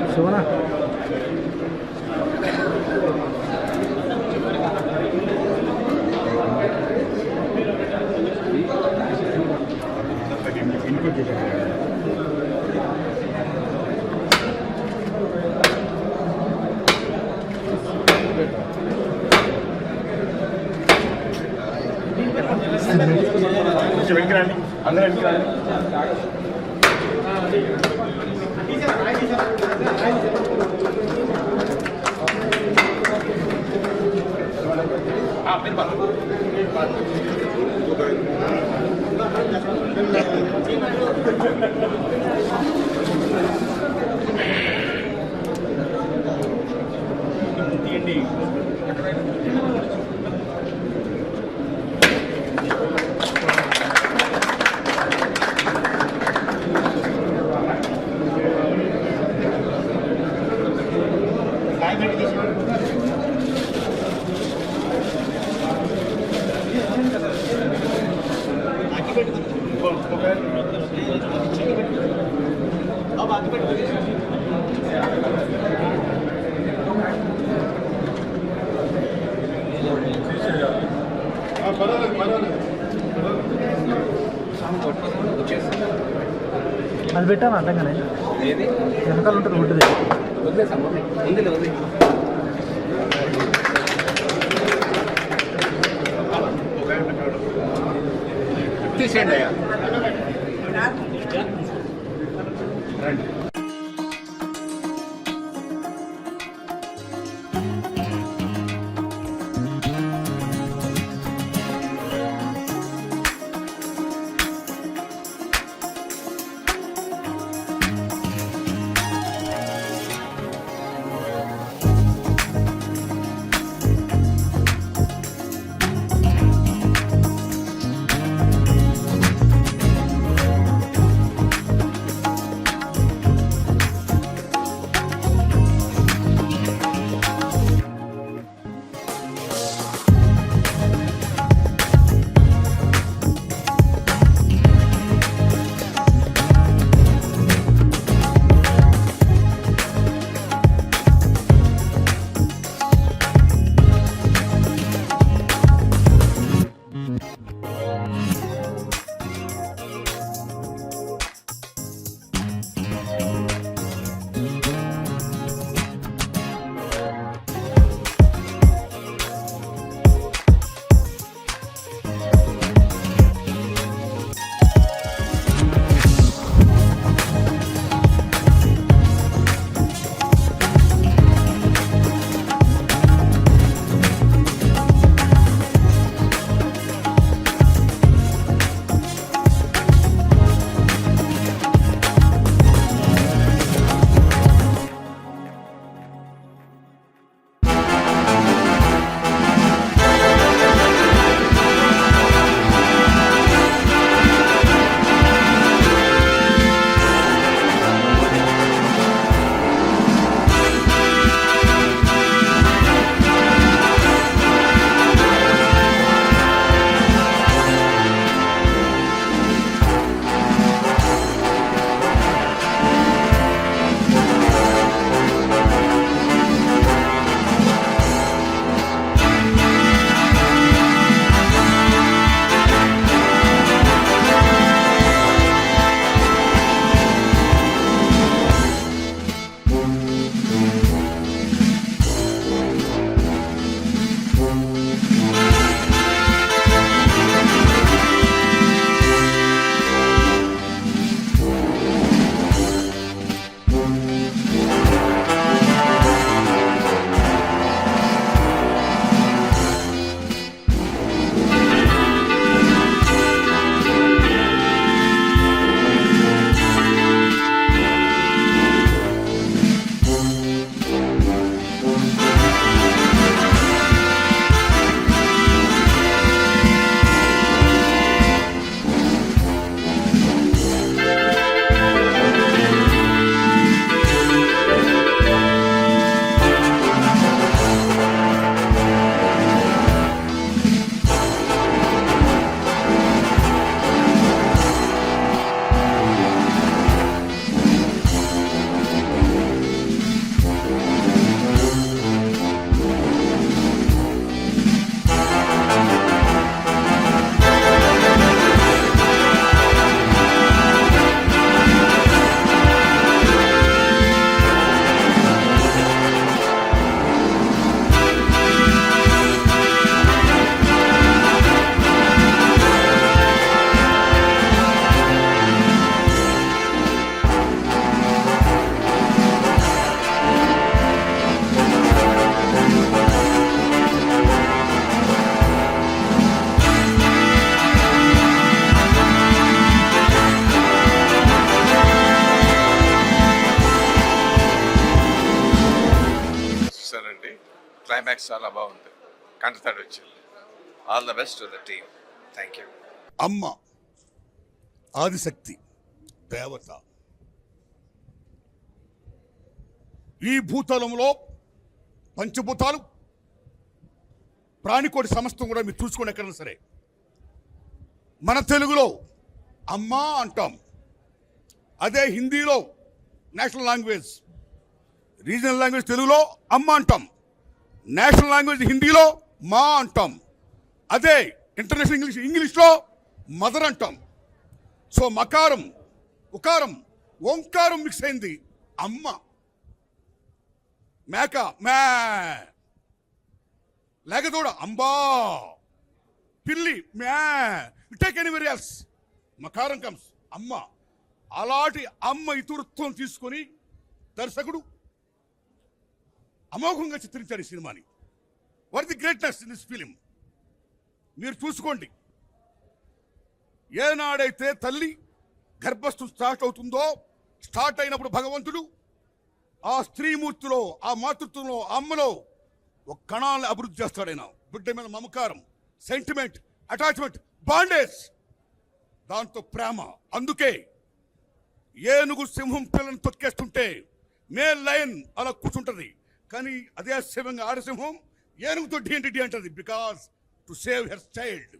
सोना అందరూ అది పెట్టాను అడ్డంగానే వెనకాల ఉంటుంది ఉంటుంది తీసేయండి అయ్యా. చూడండి, క్లైమాక్స్ చాలా బాగుంది, కంటతడి వచ్చింది. All the best to the team. Thank you. అమ్మ ఆదిశక్తి దేవత. ఈ భూతలంలో పంచభూతాలు ప్రాణికోటి సమస్తం కూడా మీరు చూసుకోండి ఎక్కడైనా సరే. మన తెలుగులో అమ్మ అంటాం, అదే హిందీలో నేషనల్ లాంగ్వేజ్, రీజనల్ లాంగ్వేజ్ తెలుగులో అమ్మ అంటాం, నేషనల్ లాంగ్వేజ్ హిందీలో మా అంటాం, అదే ఇంటర్నేషనల్ ఇంగ్లీష్లో మదర్ అంటాం. సో మకారం, ఉకారం, ఓంకారం మిక్స్ అయింది అమ్మ. మేక మే, లేకదోడ అంబా, పిల్లి మ్యా, టేక్ ఎనీవేర్ ఎల్స్, మకారం కమ్స్ అమ్మ. అలాంటి అమ్మ ఇతరత్వం తీసుకొని దర్శకుడు అమోఘంగా చిత్రించాడు ఈ సినిమాని. What the greatness in this film మీరు చూసుకోండి. ఏనాడైతే తల్లి గర్భస్థం స్టార్ట్ అవుతుందో, స్టార్ట్ అయినప్పుడు భగవంతుడు ఆ స్త్రీమూర్తిలో, ఆ మాతృత్వంలో, ఆ అమ్మలో ఒక కణాలను అభివృద్ధి చేస్తాడు. ఆయన బిడ్డ మీద మమకారం, సెంటిమెంట్, అటాచ్మెంట్, బాండేజ్, దాంతో ప్రేమ. అందుకే ఏనుగు సింహం పిల్లని తొక్కేస్తుంటే మేల్ లయన్ అలా కూర్చుంటుంది, కానీ అదే సింహంగా ఆడసింహం ఏనుగుతో డి అంటది, because to save her child.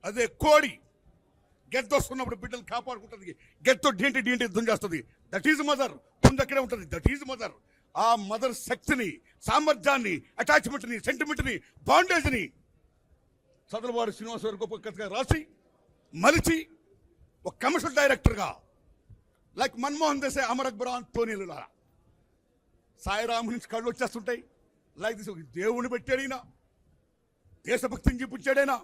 అదే కోడి గెద్దొస్తున్నప్పుడు బిడ్డలు కాపాడుకుంటుంది, గెత్తో డి యుద్ధం చేస్తుంది. That is mother. ముందు అక్కడే ఉంటుంది, దట్ ఈజ్ మదర్. ఆ మదర్ శక్తిని, సామర్థ్యాన్ని, అటాచ్మెంట్ని, సెంటిమెంట్ని, బాండేజ్ని చదలవాడు శ్రీనివాసరావు గొప్ప కథగా రాసి మలిచి ఒక కమర్షియల్ డైరెక్టర్గా లైక్ మన్మోహన్ దేశాయ్, అమర్ అక్బర్, తోనీలు సాయిరాము నుంచి కళ్ళు వచ్చేస్తుంటాయి. లైక్ దిస్ దేవుని పెట్టాడైనా, దేశభక్తిని చూపించాడైనా,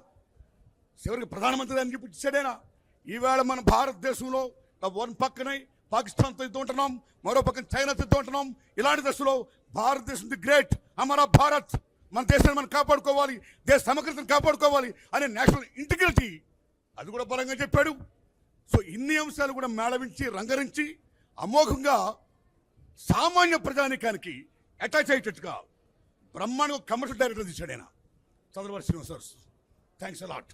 చివరికి ప్రధానమంత్రి అని చూపించాడైనా. ఈవేళ మన భారతదేశంలో వన్ పక్కనే పాకిస్తాన్తో యుద్ధం ఉంటున్నాం, మరో పక్కన చైనాతో యుద్ధం ఉంటున్నాం. ఇలాంటి దశలో భారతదేశం ది గ్రేట్, అమరా భారత్, మన దేశాన్ని మనం కాపాడుకోవాలి, దేశ సమగ్రతను కాపాడుకోవాలి అనే నేషనల్ ఇంటిగ్రిటీ అది కూడా బలంగా చెప్పాడు. సో ఇన్ని అంశాలు కూడా మేళవించి రంగరించి అమోఘంగా సామాన్య ప్రజానికానికి అటాచ్ అయ్యేటట్టుగా బ్రహ్మాండంగా కమర్షియల్ డైరెక్టర్ తీశాడు ఆయన, చంద్రబాబు శ్రీనివాస్. Thanks a lot.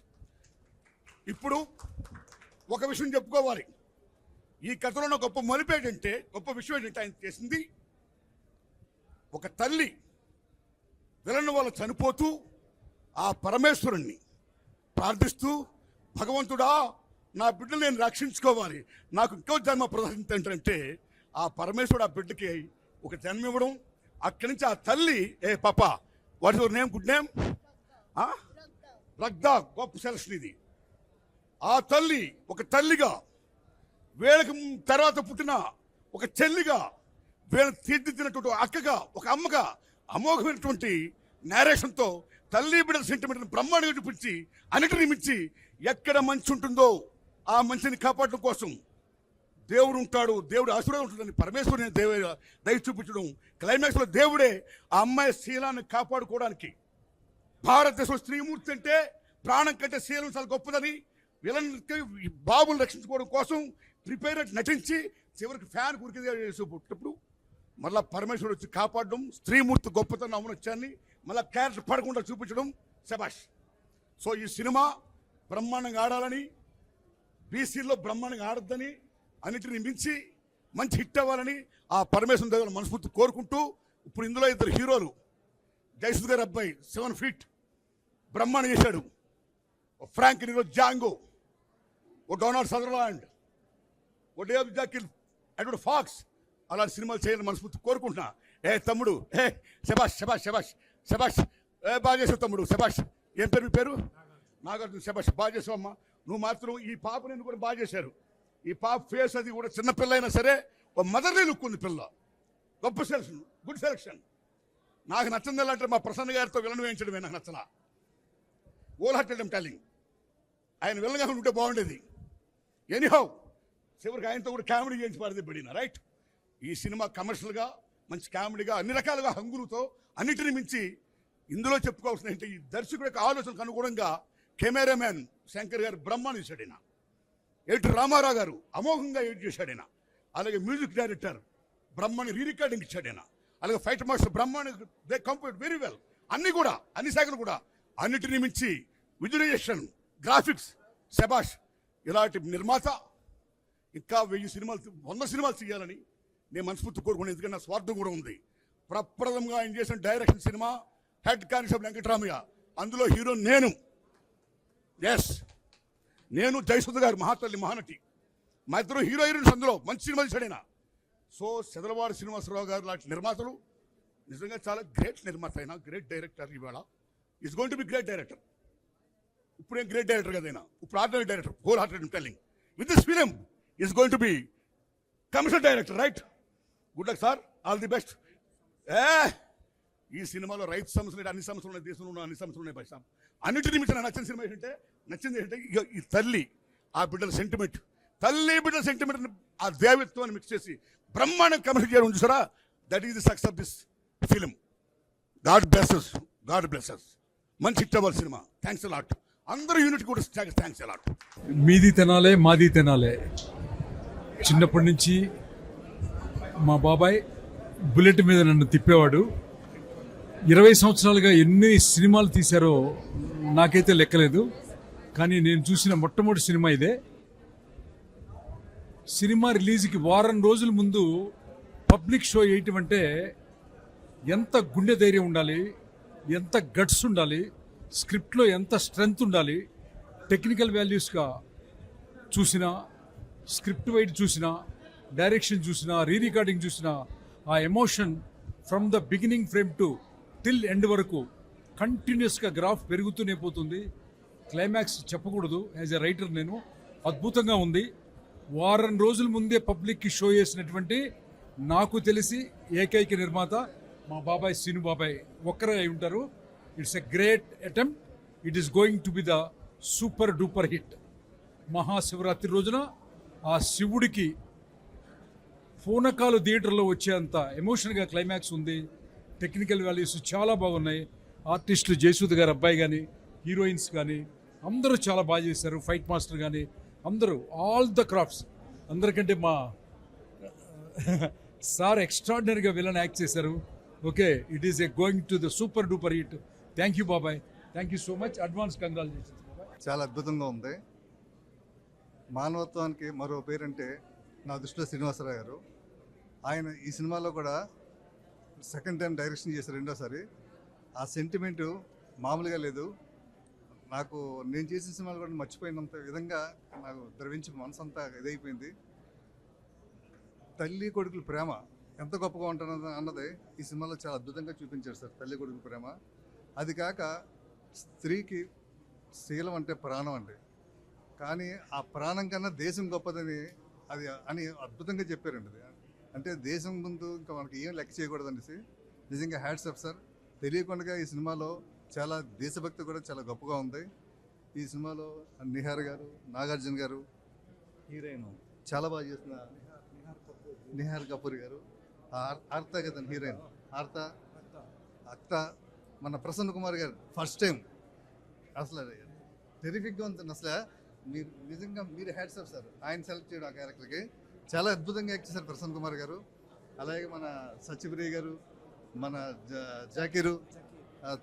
ఇప్పుడు ఒక విషయం చెప్పుకోవాలి. ఈ కథలో ఉన్న గొప్ప మలుపు ఏంటంటే, గొప్ప విషయం ఏంటంటే, ఆయన చేసింది ఒక తల్లి విలన్ వల్ల చనిపోతూ ఆ పరమేశ్వరుణ్ణి ప్రార్థిస్తూ, భగవంతుడా నా బిడ్డను నేను రక్షించుకోవాలి, నాకు ఇంకో జన్మ ప్రదర్శించంటే ఆ పరమేశ్వరుడు ఆ బిడ్డకి ఒక జన్మ ఇవ్వడం. అక్కడి నుంచి ఆ తల్లి, ఏ పాప what your name, good name, రగ్దా, గొప్ప సెలక్షన్ ఇది. ఆ తల్లి ఒక తల్లిగా, వీళ్ళకి తర్వాత పుట్టిన ఒక చెల్లిగా, వీళ్ళని తీర్చిదిద్దినటువంటి అక్కగా, ఒక అమ్మగా అమోఘమైనటువంటి నేరేషన్తో తల్లి బిడ్డల సెంటిమెంట్ని బ్రహ్మాండంగా చూపించి అన్నిటిని మించి ఎక్కడ మంచి ఉంటుందో ఆ మంచిని కాపాడడం కోసం దేవుడు ఉంటాడు, దేవుడు ఆశీర్వాదం ఉంటుందని పరమేశ్వరుని దయ చూపించడం. క్లైమాక్స్లో దేవుడే ఆ అమ్మాయి శీలాన్ని కాపాడుకోవడానికి, భారతదేశంలో స్త్రీమూర్తి అంటే ప్రాణం కంటే శీలం చాలా గొప్పదని విలన్కి బాబుని రక్షించుకోవడం కోసం ప్రిపేర్ నటించి చివరికి ఫ్యాన్ కురికినప్పుడు మళ్ళా పరమేశ్వరుడు వచ్చి కాపాడడం, స్త్రీమూర్తి గొప్పతనం అమనొచ్చాన్ని మళ్ళీ క్యారెక్టర్ పడకుండా చూపించడం. శబాష్. సో ఈ సినిమా బ్రహ్మాండంగా ఆడాలని, బీసీలో బ్రహ్మాండంగా ఆడద్దని, అన్నిటిని మించి మంచి హిట్ అవ్వాలని ఆ పరమేశ్వరుని దగ్గర మనస్ఫూర్తి కోరుకుంటూ, ఇప్పుడు ఇందులో ఇద్దరు హీరోలు, జయసుద్ గారి అబ్బాయి 7 feet బ్రహ్మాండం చేశాడు, ఓ ఫ్రాంక్ నీరో జాంగో, ఓ డొనాల్డ్ సదర్లాండ్, ఓ డేవ్ జాకిల్, ఎడ్వర్డ్ ఫాక్స్, అలాంటి సినిమాలు చేయాలని మనస్ఫూర్తి కోరుకుంటున్నా. ఏ తమ్ముడు, ఏ శబాష్ శబాష్ శబాష్ శబాష్, ఏ బాగా చేసావు తమ్ముడు, శబాష్. ఏం పేరు మీ పేరు? నాగార్జున. శబాష్, బాగా చేసావు అమ్మా. నువ్వు మాత్రం ఈ పాపని కూడా బాగా చేశారు. ఈ పాప ఫేస్ అది కూడా చిన్న పిల్ల అయినా సరే ఒక మదర్లీ లుక్ ఉంది పిల్ల. గొప్ప సెలక్షన్, గుడ్ సెలక్షన్. నాకు నచ్చింది ఎలా అంటే మా ప్రసన్న గారితో విలన్ వేయించడమే నాకు నచ్చలా. ఓల్ హార్టెడ్ ఐమ్ టెల్లింగ్, ఆయన విలన్గా ఉంటే బాగుండేది. ఎనీహౌ చివరికి ఆయనతో కూడా కామెడీ చేయించి పాడితే పడిన రైట్. ఈ సినిమా కమర్షియల్గా మంచి కామెడీగా అన్ని రకాలుగా హంగులతో అన్నిటిని మించి ఇందులో చెప్పుకోవాల్సిన ఏంటి, ఈ దర్శకుడి యొక్క ఆలోచనకు అనుగుణంగా కెమెరామ్యాన్ శంకర్ గారు బ్రహ్మాన్ని ఇచ్చాడు ఆయన, ఎడిటర్ రామారావు గారు అమోఘంగా ఎడిట్ చేశాడు ఆయన, అలాగే మ్యూజిక్ డైరెక్టర్ బ్రహ్మాన్ని రీ రికార్డింగ్ ఇచ్చాడు ఆయన, అలాగే fight master Brahmanda, they complete very well. అన్ని కూడా అన్ని శాఖలు కూడా అన్నిటిని మించి విజువలైజేషన్, గ్రాఫిక్స్ శబాష్. ఇలాంటి నిర్మాత ఇంకా 1000 సినిమాలు 100 సినిమాలు చేయాలని నేను మనస్ఫూర్తి కోరుకున్నాను. ఎందుకంటే నా స్వార్థం కూడా ఉంది. ప్రప్రథమంగా ఆయన చేసిన direction cinema head constable Venkataramaiah, అందులో హీరో నేను. ఎస్, నేను జయసుధ గారు మహాతల్లి మహానటి, మా ఇద్దరు హీరో హీరోయిన్స్ అందులో మంచి సినిమా తీసాడైనా. సో సెదలవారి శ్రీనివాసరావు గారు లాంటి నిర్మాతలు నిజంగా చాలా గ్రేట్ నిర్మాత అయినా, గ్రేట్ డైరెక్టర్. ఇవాళ is going to be great director. ఇప్పుడు ఏం గ్రేట్ డైరెక్టర్ కదైనా, ఇప్పుడు ordinary director, whole hearted telling. With this film is going to B commercial director, right? Good luck sir, all the best. ఈ సినిమాలో రైతు సమస్యలు, అన్ని సమస్యలు ఉన్నాయి, దేశంలో ఉన్న అన్ని సమస్యలు ఉన్నాయి. పైసా అన్నింటినీ మించిన నచ్చిన సినిమా ఏంటంటే, నచ్చింది ఏంటంటే ఈ తల్లి ఆ బిడ్డల సెంటిమెంట్, తల్లి బిడ్డల సెంటిమెంట్, ఆ దేవత్వాన్ని మిక్స్ చేసి బ్రహ్మాండం కమర్షియల్ చేయడం చూసారా. That is the success of this film. God blesses, God blesses. మంచి హిట్ అవ్వాలి సినిమా. Thanks a lot. అందరూ యూనిట్ కూడా థ్యాంక్స్ అలాట్. మీది తినాలే మాది తినాలే. చిన్నప్పటి నుంచి మా బాబాయ్ బుల్లెట్ మీద నన్ను తిప్పేవాడు. 20 సంవత్సరాలుగా ఎన్ని సినిమాలు తీశారో నాకైతే లెక్కలేదు. కానీ నేను చూసిన మొట్టమొదటి సినిమా ఇదే. సినిమా రిలీజ్కి వారం రోజుల ముందు పబ్లిక్ షో వేయటం అంటే ఎంత గుండె ధైర్యం ఉండాలి, ఎంత గట్స్ ఉండాలి, స్క్రిప్ట్లో ఎంత స్ట్రెంగ్త్ ఉండాలి. టెక్నికల్ వాల్యూస్గా చూసినా, స్క్రిప్ట్ వైడ్ చూసినా, డైరెక్షన్ చూసినా, రీ రికార్డింగ్ చూసినా, ఆ emotion from the beginning frame to till end వరకు కంటిన్యూస్గా గ్రాఫ్ పెరుగుతూనే పోతుంది. క్లైమాక్స్ చెప్పకూడదు. యాజ్ ఎ రైటర్ నేను అద్భుతంగా ఉంది. వారం రోజుల ముందే పబ్లిక్కి షో చేసినటువంటి నాకు తెలిసి ఏకైక నిర్మాత మా బాబాయ్ సీను బాబాయ్ ఒక్కరే అయి ఉంటారు. It's a great attempt. It is going to be the super duper hit. Mahashivratri రోజున ఆ శివుడికి పూనకాలు థియేటర్లో వచ్చేంత ఎమోషన్గా క్లైమాక్స్ ఉంది. టెక్నికల్ వాల్యూస్ చాలా బాగున్నాయి. ఆర్టిస్టులు జయసూద్ గారు అబ్బాయి కానీ, హీరోయిన్స్ కానీ అందరూ చాలా బాగా చేశారు. ఫైట్ మాస్టర్ కానీ అందరూ, ఆల్ ద క్రాఫ్ట్స్. అందరికంటే మా సార్ ఎక్స్ట్రాడినరీగా విలన్ యాక్ట్ చేశారు. Okay, it is a going to the super duper hit. Thank you బాబాయ్, thank you so much. Advance congratulations బాబాయ్. చాలా అద్భుతంగా ఉంది. మానవత్వానికి మరో పేరంటే నా దృష్టిలో శ్రీనివాసరావు గారు. ఆయన ఈ సినిమాలో కూడా సెకండ్ టైం డైరెక్షన్ చేశారు, రెండోసారి. ఆ సెంటిమెంటు మామూలుగా లేదు. నాకు నేను చేసిన సినిమాలు కూడా మర్చిపోయినంత విధంగా నాకు ద్రవించి మనసంతా ఇదైపోయింది. తల్లి కొడుకుల ప్రేమ ఎంత గొప్పగా ఉంటున్నది అన్నది ఈ సినిమాలో చాలా అద్భుతంగా చూపించారు సార్. తల్లి కొడుకుల ప్రేమ, అది కాక స్త్రీకి శీలం అంటే ప్రాణం అండి. కానీ ఆ ప్రాణం కన్నా దేశం గొప్పదని అని అద్భుతంగా చెప్పారండి. అది అంటే దేశం ముందు ఇంకా మనకి ఏం లెక్క చేయకూడదు అనేసి నిజంగా హ్యాట్స్ ఆఫ్ సార్. తెలియకుండా ఈ సినిమాలో చాలా దేశభక్తి కూడా చాలా గొప్పగా ఉంది. ఈ సినిమాలో నిహార్ గారు, నాగార్జున గారు, హీరోయిన్ చాలా బాగా చేసిన నిహార్ కపూర్ గారు, ఆర్త కదండి హీరోయిన్, ఆర్త అక్త, మన ప్రసన్న కుమార్ గారు ఫస్ట్ టైం అసలు టెరిఫిక్గా ఉంటుంది. అసలు మీరు నిజంగా మీరు హ్యాట్స్ ఆఫ్ సార్. ఆయన సెలెక్ట్ చేయడం ఆ క్యారెక్టర్కి చాలా అద్భుతంగా యాక్ట్ చేశారు ప్రసన్న కుమార్ గారు. అలాగే మన సత్యప్రియ గారు, మన జాకీరు,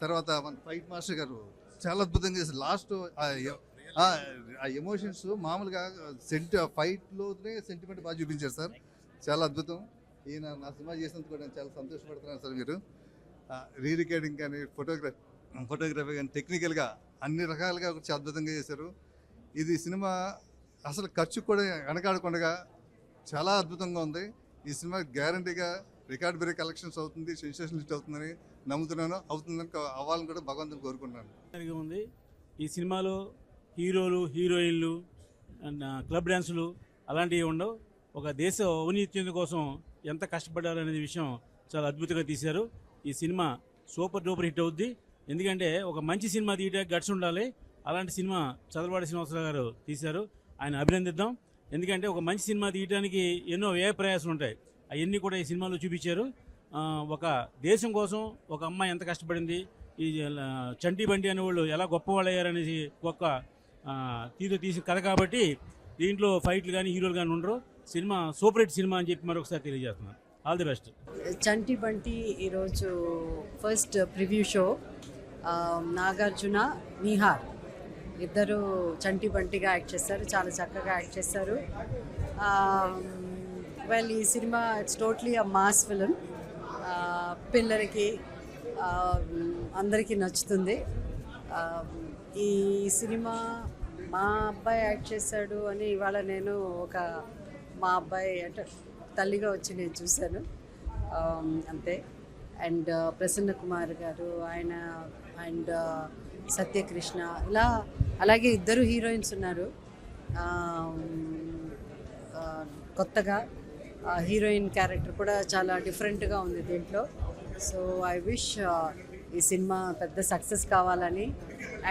తర్వాత మన ఫైట్ మాస్టర్ గారు చాలా అద్భుతంగా చేశారు. లాస్ట్ ఆ ఎమోషన్స్ మామూలుగా ఫైట్లోనే సెంటిమెంట్ బాగా చూపించారు సార్. చాలా అద్భుతం. ఈయన నా సినిమా చేసినందుకు కూడా నేను చాలా సంతోషపడుతున్నాను సార్. మీరు రీ రికార్డింగ్ కానీ, ఫోటోగ్రఫీ కానీ, టెక్నికల్గా అన్ని రకాలుగా చాలా అద్భుతంగా చేశారు. ఇది సినిమా అసలు ఖర్చు కూడా వెనకాడకుండా చాలా అద్భుతంగా ఉంది. ఈ సినిమా గ్యారంటీగా రికార్డ్ బ్రేక్ కలెక్షన్స్ అవుతుంది, సెన్సేషన్ హిట్ అవుతుందని నమ్ముతున్నాను. అవుతుందని అవ్వాలని కూడా భగవంతుని కోరుకుంటున్నాను. ఉంది ఈ సినిమాలో హీరోలు, హీరోయిన్లు, క్లబ్ డ్యాన్సులు అలాంటివి ఉండవు. ఒక దేశ ఔన్నత్యం కోసం ఎంత కష్టపడాలనే విషయం చాలా అద్భుతంగా తీశారు. ఈ సినిమా సూపర్ డూపర్ హిట్ అవుద్ది. ఎందుకంటే ఒక మంచి సినిమా తీయడానికి గట్స్ ఉండాలి. అలాంటి సినిమా చదలవాడి శ్రీనివాసరావు గారు తీశారు. ఆయన అభినందిద్దాం. ఎందుకంటే ఒక మంచి సినిమా తీయడానికి ఎన్నో వ్యయ ప్రయాసాలు ఉంటాయి. అవన్నీ కూడా ఈ సినిమాలో చూపించారు. ఒక దేశం కోసం ఒక అమ్మాయి ఎంత కష్టపడింది, ఈ చంటి బండి అనేవాళ్ళు ఎలా గొప్పవాళ్ళు అయ్యారనేసి ఒక తీసిన కథ కాబట్టి దీంట్లో ఫైట్లు కానీ, హీరోలు కానీ ఉండరు. సినిమా సూపర్ హిట్ సినిమా అని చెప్పి మరొకసారి తెలియజేస్తున్నాను. All the best. Chanti Banti ఈరోజు first preview show. Nagarjuna, Nihar ఇద్దరు చంటి బంటిగా యాక్ట్ చేస్తారు, చాలా చక్కగా యాక్ట్ చేస్తారు. వెల్, ఈ cinema it's totally a mass film. పిల్లలకి అందరికీ నచ్చుతుంది. ఈ సినిమా మా అబ్బాయి యాక్ట్ చేశాడు అని ఇవాళ నేను మా అబ్బాయి అంటే తల్లిగా వచ్చి నేను చూశాను, అంతే. అండ్ ప్రసన్న కుమార్ గారు ఆయన అండ్ సత్యకృష్ణ, ఇలా అలాగే ఇద్దరు హీరోయిన్స్ ఉన్నారు. కొత్తగా హీరోయిన్ క్యారెక్టర్ కూడా చాలా డిఫరెంట్గా ఉంది దీంట్లో. సో ఐ విష్ ఈ సినిమా పెద్ద సక్సెస్ కావాలని.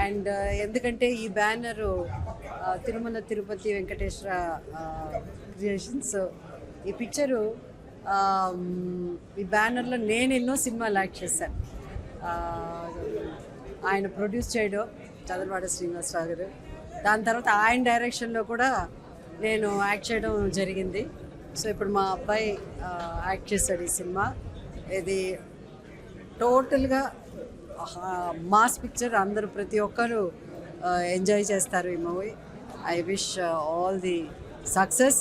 అండ్ ఎందుకంటే ఈ బ్యానరు తిరుమల తిరుపతి వెంకటేశ్వర క్రియేషన్స్. ఈ పిక్చరు ఈ బ్యానర్లో నేను ఎన్నో సినిమాలు యాక్ట్ చేశాను. ఆయన ప్రొడ్యూస్ చేయడం చదలవాడ శ్రీనివాసరావు గారు, దాని తర్వాత ఆయన డైరెక్షన్లో కూడా నేను యాక్ట్ చేయడం జరిగింది. సో ఇప్పుడు మా అబ్బాయి యాక్ట్ చేశాడు ఈ సినిమా. ఇది టోటల్గా మాస్ పిక్చర్, అందరూ ప్రతి ఒక్కరు ఎంజాయ్ చేస్తారు ఈ movie. I wish all the success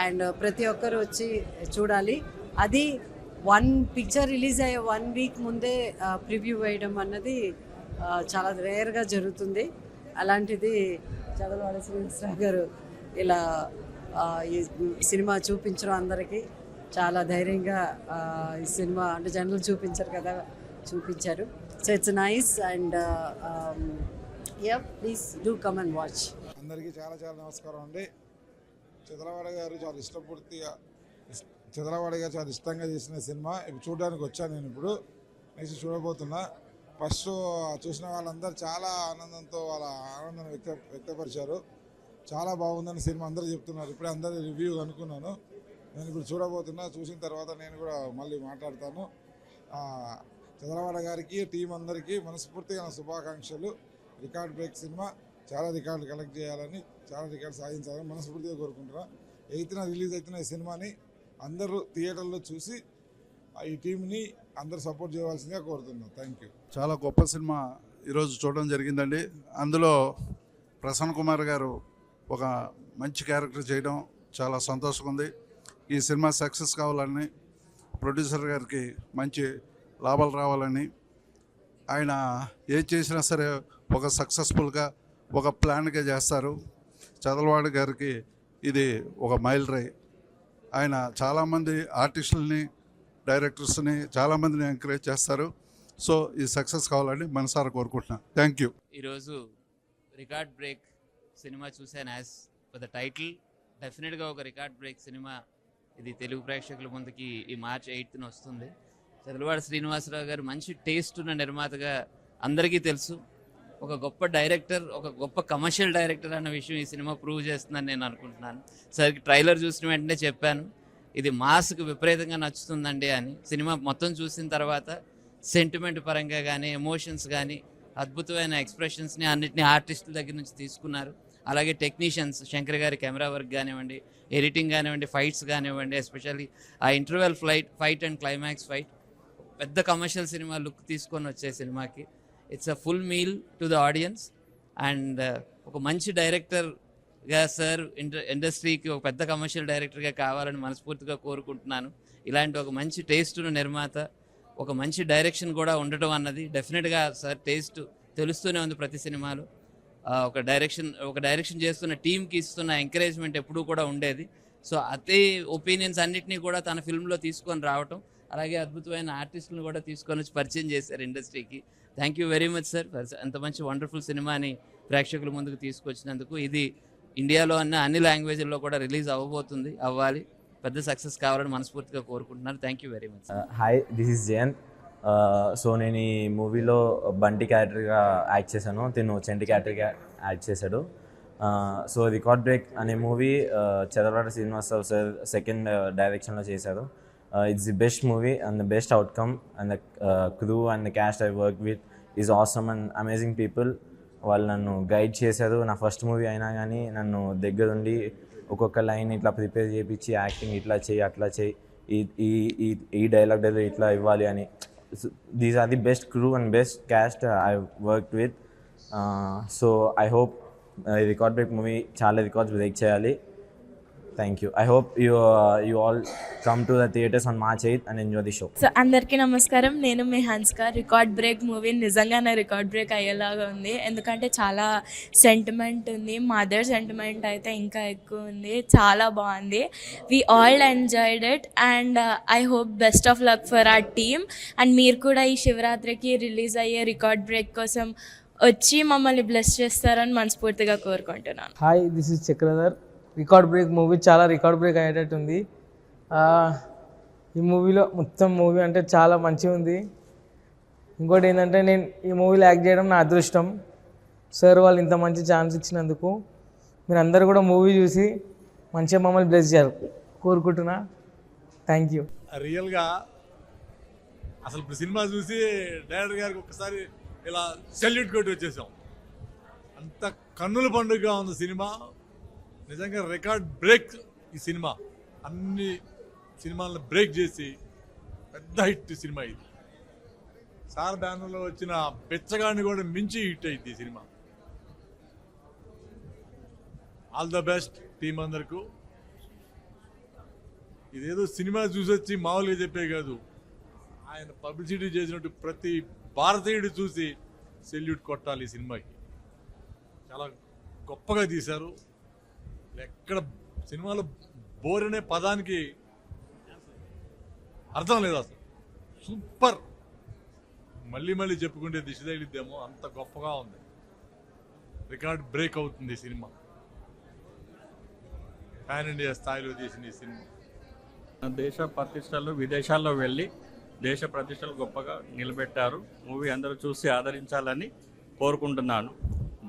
and ప్రతి ఒక్కరు వచ్చి చూడాలి. అది పిక్చర్ రిలీజ్ అయ్యే 1 వీక్ ముందే ప్రివ్యూ వేయడం అన్నది చాలా రేర్గా జరుగుతుంది. అలాంటిది చదలవాడ శ్రీనివాసరావు గారు ఇలా ఈ సినిమా చూపించడం అందరికీ చాలా ధైర్యంగా ఈ సినిమా అంటే జనరల్ చూపించారు కదా, చూపించారు. So it's nice and please do come and watch. అందరికీ చాలా చాలా నమస్కారం అండి. చదలవాడ గారు చాలా ఇష్టంగా చేసిన సినిమా ఇప్పుడు చూడడానికి వచ్చాను. నేను ఇప్పుడు నెక్స్ట్ చూడబోతున్నా. ఫస్ట్ చూసిన వాళ్ళందరూ చాలా ఆనందంతో వాళ్ళ ఆనందాన్ని వ్యక్తపరిచారు. చాలా బాగుందని సినిమా అందరూ చెప్తున్నారు. ఇప్పుడే అందరూ రివ్యూ అనుకున్నాను. నేను ఇప్పుడు చూడబోతున్నా. చూసిన తర్వాత నేను కూడా మళ్ళీ మాట్లాడతాను. చదలవాడ గారికి, టీం అందరికీ మనస్ఫూర్తిగా నా శుభాకాంక్షలు. రికార్డ్ బ్రేక్ సినిమా, చాలా రికార్డులు కలెక్ట్ చేయాలని, చాలా రికార్డు సాధించాలని మనస్ఫూర్తిగా కోరుకుంటున్నా. 8న రిలీజ్ అవుతున్న ఈ సినిమాని అందరూ థియేటర్లో చూసి ఈ టీంని అందరూ సపోర్ట్ చేయవలసిందిగా కోరుతున్నాను. Thank you. చాలా గొప్ప సినిమా ఈరోజు చూడడం జరిగిందండి. అందులో ప్రసన్న కుమార్ గారు ఒక మంచి క్యారెక్టర్ చేయడం చాలా సంతోషంగా ఉంది. ఈ సినిమా సక్సెస్ కావాలని, ప్రొడ్యూసర్ గారికి మంచి లాభాలు రావాలని, ఆయన ఏం చేసినా సరే ఒక సక్సెస్ఫుల్గా ఒక ప్లాన్గా చేస్తారు. చదలవాడ గారికి ఇది ఒక మైల్ రైల్. ఆయన చాలామంది ఆర్టిస్టులని, డైరెక్టర్స్ని చాలామందిని ఎంకరేజ్ చేస్తారు. సో ఈ సక్సెస్ కావాలని మనసారా కోరుకుంటున్నాను. Thank you. ఈరోజు రికార్డ్ బ్రేక్ సినిమా చూశాను. యాజ్ ఫర్ ద టైటిల్, డెఫినెట్గా ఒక రికార్డ్ బ్రేక్ సినిమా ఇది తెలుగు ప్రేక్షకుల ముందుకి ఈ March 8న వస్తుంది. చదలవాడ శ్రీనివాసరావు గారు మంచి టేస్ట్ ఉన్న నిర్మాతగా అందరికీ తెలుసు. ఒక గొప్ప డైరెక్టర్, ఒక గొప్ప కమర్షియల్ డైరెక్టర్ అన్న విషయం ఈ సినిమా ప్రూవ్ చేస్తుందని నేను అనుకుంటున్నాను. సరికి ట్రైలర్ చూసిన వెంటనే చెప్పాను, ఇది మాస్కి విపరీతంగా నచ్చుతుందండి అని. సినిమా మొత్తం చూసిన తర్వాత సెంటిమెంట్ పరంగా కానీ, ఎమోషన్స్ కానీ, అద్భుతమైన ఎక్స్ప్రెషన్స్ని అన్నిటిని ఆర్టిస్టుల దగ్గర నుంచి తీసుకున్నారు. అలాగే టెక్నీషియన్స్, శంకర్ గారి కెమెరా వర్క్ కానివ్వండి, ఎడిటింగ్ కానివ్వండి, ఫైట్స్ కానివ్వండి, ఎస్పెషల్లీ ఆ interval fight and climax fight పెద్ద కమర్షియల్ సినిమా లుక్ తీసుకొని వచ్చే సినిమాకి it's a full meal to the audience. And ఒక మంచి డైరెక్టర్గా సార్ ఇండస్ట్రీకి ఒక పెద్ద కమర్షియల్ డైరెక్టర్గా కావాలని మనస్ఫూర్తిగా కోరుకుంటున్నాను. ఇలాంటి ఒక మంచి టేస్ట్ ఉన్న నిర్మాత, ఒక మంచి డైరెక్షన్ కూడా ఉండటం అన్నది డెఫినెట్గా సార్ టేస్ట్ తెలుస్తూనే ఉంది ప్రతి సినిమాలో. ఒక డైరెక్షన్ చేస్తున్న టీంకి ఇస్తున్న ఎంకరేజ్మెంట్ ఎప్పుడూ కూడా ఉండేది. సో అదే ఒపీనియన్స్ అన్నిటినీ కూడా తన ఫిల్మ్లో తీసుకొని రావటం, అలాగే అద్భుతమైన ఆర్టిస్టులను కూడా తీసుకొని వచ్చి పరిచయం చేశారు ఇండస్ట్రీకి. Thank you very much sir for అంత మంచి వండర్ఫుల్ సినిమాని ప్రేక్షకుల ముందుకు తీసుకొచ్చినందుకు. ఇది ఇండియాలో అన్ని లాంగ్వేజ్ల్లో కూడా రిలీజ్ అవ్వాలి, పెద్ద సక్సెస్ కావాలని మనస్ఫూర్తిగా కోరుకుంటున్నాను. Thank you very much. Hi, this is Jayanth. So నేను ఈ మూవీలో బంటి క్యారెక్టర్గా యాక్ట్ చేశాను, తిను చెంటి క్యారెక్టర్గా యాక్ట్ చేశాడు. సో రికార్డ్ బ్రేక్ అనే movie Chadalavada Srinivasarao sir second డైరెక్షన్లో చేశారు. It's the best movie and the best outcome, and the crew and the cast I worked with is awesome and amazing people. వాళ్ళు నన్ను గైడ్ చేశారు. నా ఫస్ట్ మూవీ అయినా కానీ నన్ను దగ్గరుండి ఒక్కొక్క లైన్ ఇట్లా ప్రిపేర్ చేయించి, యాక్టింగ్ ఇట్లా చేయి అట్లా చేయి, ఈ డైలాగ్ డెలివరీ ఇట్లా ఇవ్వాలి అని. These are the best crew and best cast I worked with. So I hope ఈ రికార్డ్ బ్రేక్ మూవీ చాలా రికార్డ్స్ బ్రేక్ చేయాలి. Thank you. I hope you all come to the theaters on March 8th and enjoy the show. So అందరికీ నమస్కారం, నేను మీ హన్స్కా. Record break movie నిజంగానే record break అయ్యేలాగా ఉంది, ఎందుకంటే చాలా సెంటిమెంట్ ఉంది. మదర్ సెంటిమెంట్ అయితే ఇంకా ఎక్కువ ఉంది. చాలా బాగుంది. We all enjoyed it and I hope best of luck for our team. And మీరు కూడా ఈ శివరాత్రికి రిలీజ్ అయ్యే రికార్డ్ బ్రేక్ కోసం వచ్చి మమ్మల్ని బ్లెస్ చేస్తారని మనస్ఫూర్తిగా కోరుకుంటున్నాను. Hi, this is Chakradhar. Record break movie చాలా రికార్డ్ బ్రేక్ అయ్యేటట్టు ఉంది. ఈ మూవీలో మొత్తం మూవీ అంటే చాలా మంచిగా ఉంది. ఇంకోటి ఏంటంటే నేను ఈ మూవీలో యాక్ట్ చేయడం నా అదృష్టం. సార్ వాళ్ళు ఇంత మంచి ఛాన్స్ ఇచ్చినందుకు మీరు అందరూ కూడా మూవీ చూసి మంచిగా మమ్మల్ని బ్లెస్ చేయాలి కోరుకుంటున్నా. Thank you. రియల్గా అసలు ఇప్పుడు సినిమా చూసి డైరెక్టర్ గారికి ఒక్కసారి ఇలా సెల్యూట్ కొట్టి వచ్చేసాం. అంత కన్నుల పండుగగా ఉంది సినిమా. నిజంగా రికార్డ్ బ్రేక్ ఈ సినిమా. అన్ని సినిమాలను బ్రేక్ చేసి పెద్ద హిట్ సినిమా ఇది. సార్ బ్యానర్లో వచ్చిన బెచ్చగాడిని కూడా మించి హిట్ అయింది ఈ cinema. All the best team అందరికీ. ఇదేదో సినిమా చూసొచ్చి మామూలుగా చెప్పే కాదు, ఆయన పబ్లిసిటీ చేసినట్టు ప్రతి భారతీయుడు చూసి సెల్యూట్ కొట్టాలి ఈ సినిమాకి. చాలా గొప్పగా తీశారు. ఎక్కడ సినిమాలో బోర్ అనే పదానికి అర్థం లేదు అసలు. సూపర్. మళ్ళీ మళ్ళీ చెప్పుకుంటే దిశ తగిలిద్దేమో, అంత గొప్పగా ఉంది. రికార్డ్ బ్రేక్ అవుతుంది ఈ సినిమా. పాన్ ఇండియా స్థాయిలో తీసిన ఈ సినిమా. దేశ ప్రతిష్టలు విదేశాల్లో వెళ్ళి దేశ ప్రతిష్టలు గొప్పగా నిలబెట్టారు. మూవీ అందరూ చూసి ఆదరించాలని కోరుకుంటున్నాను.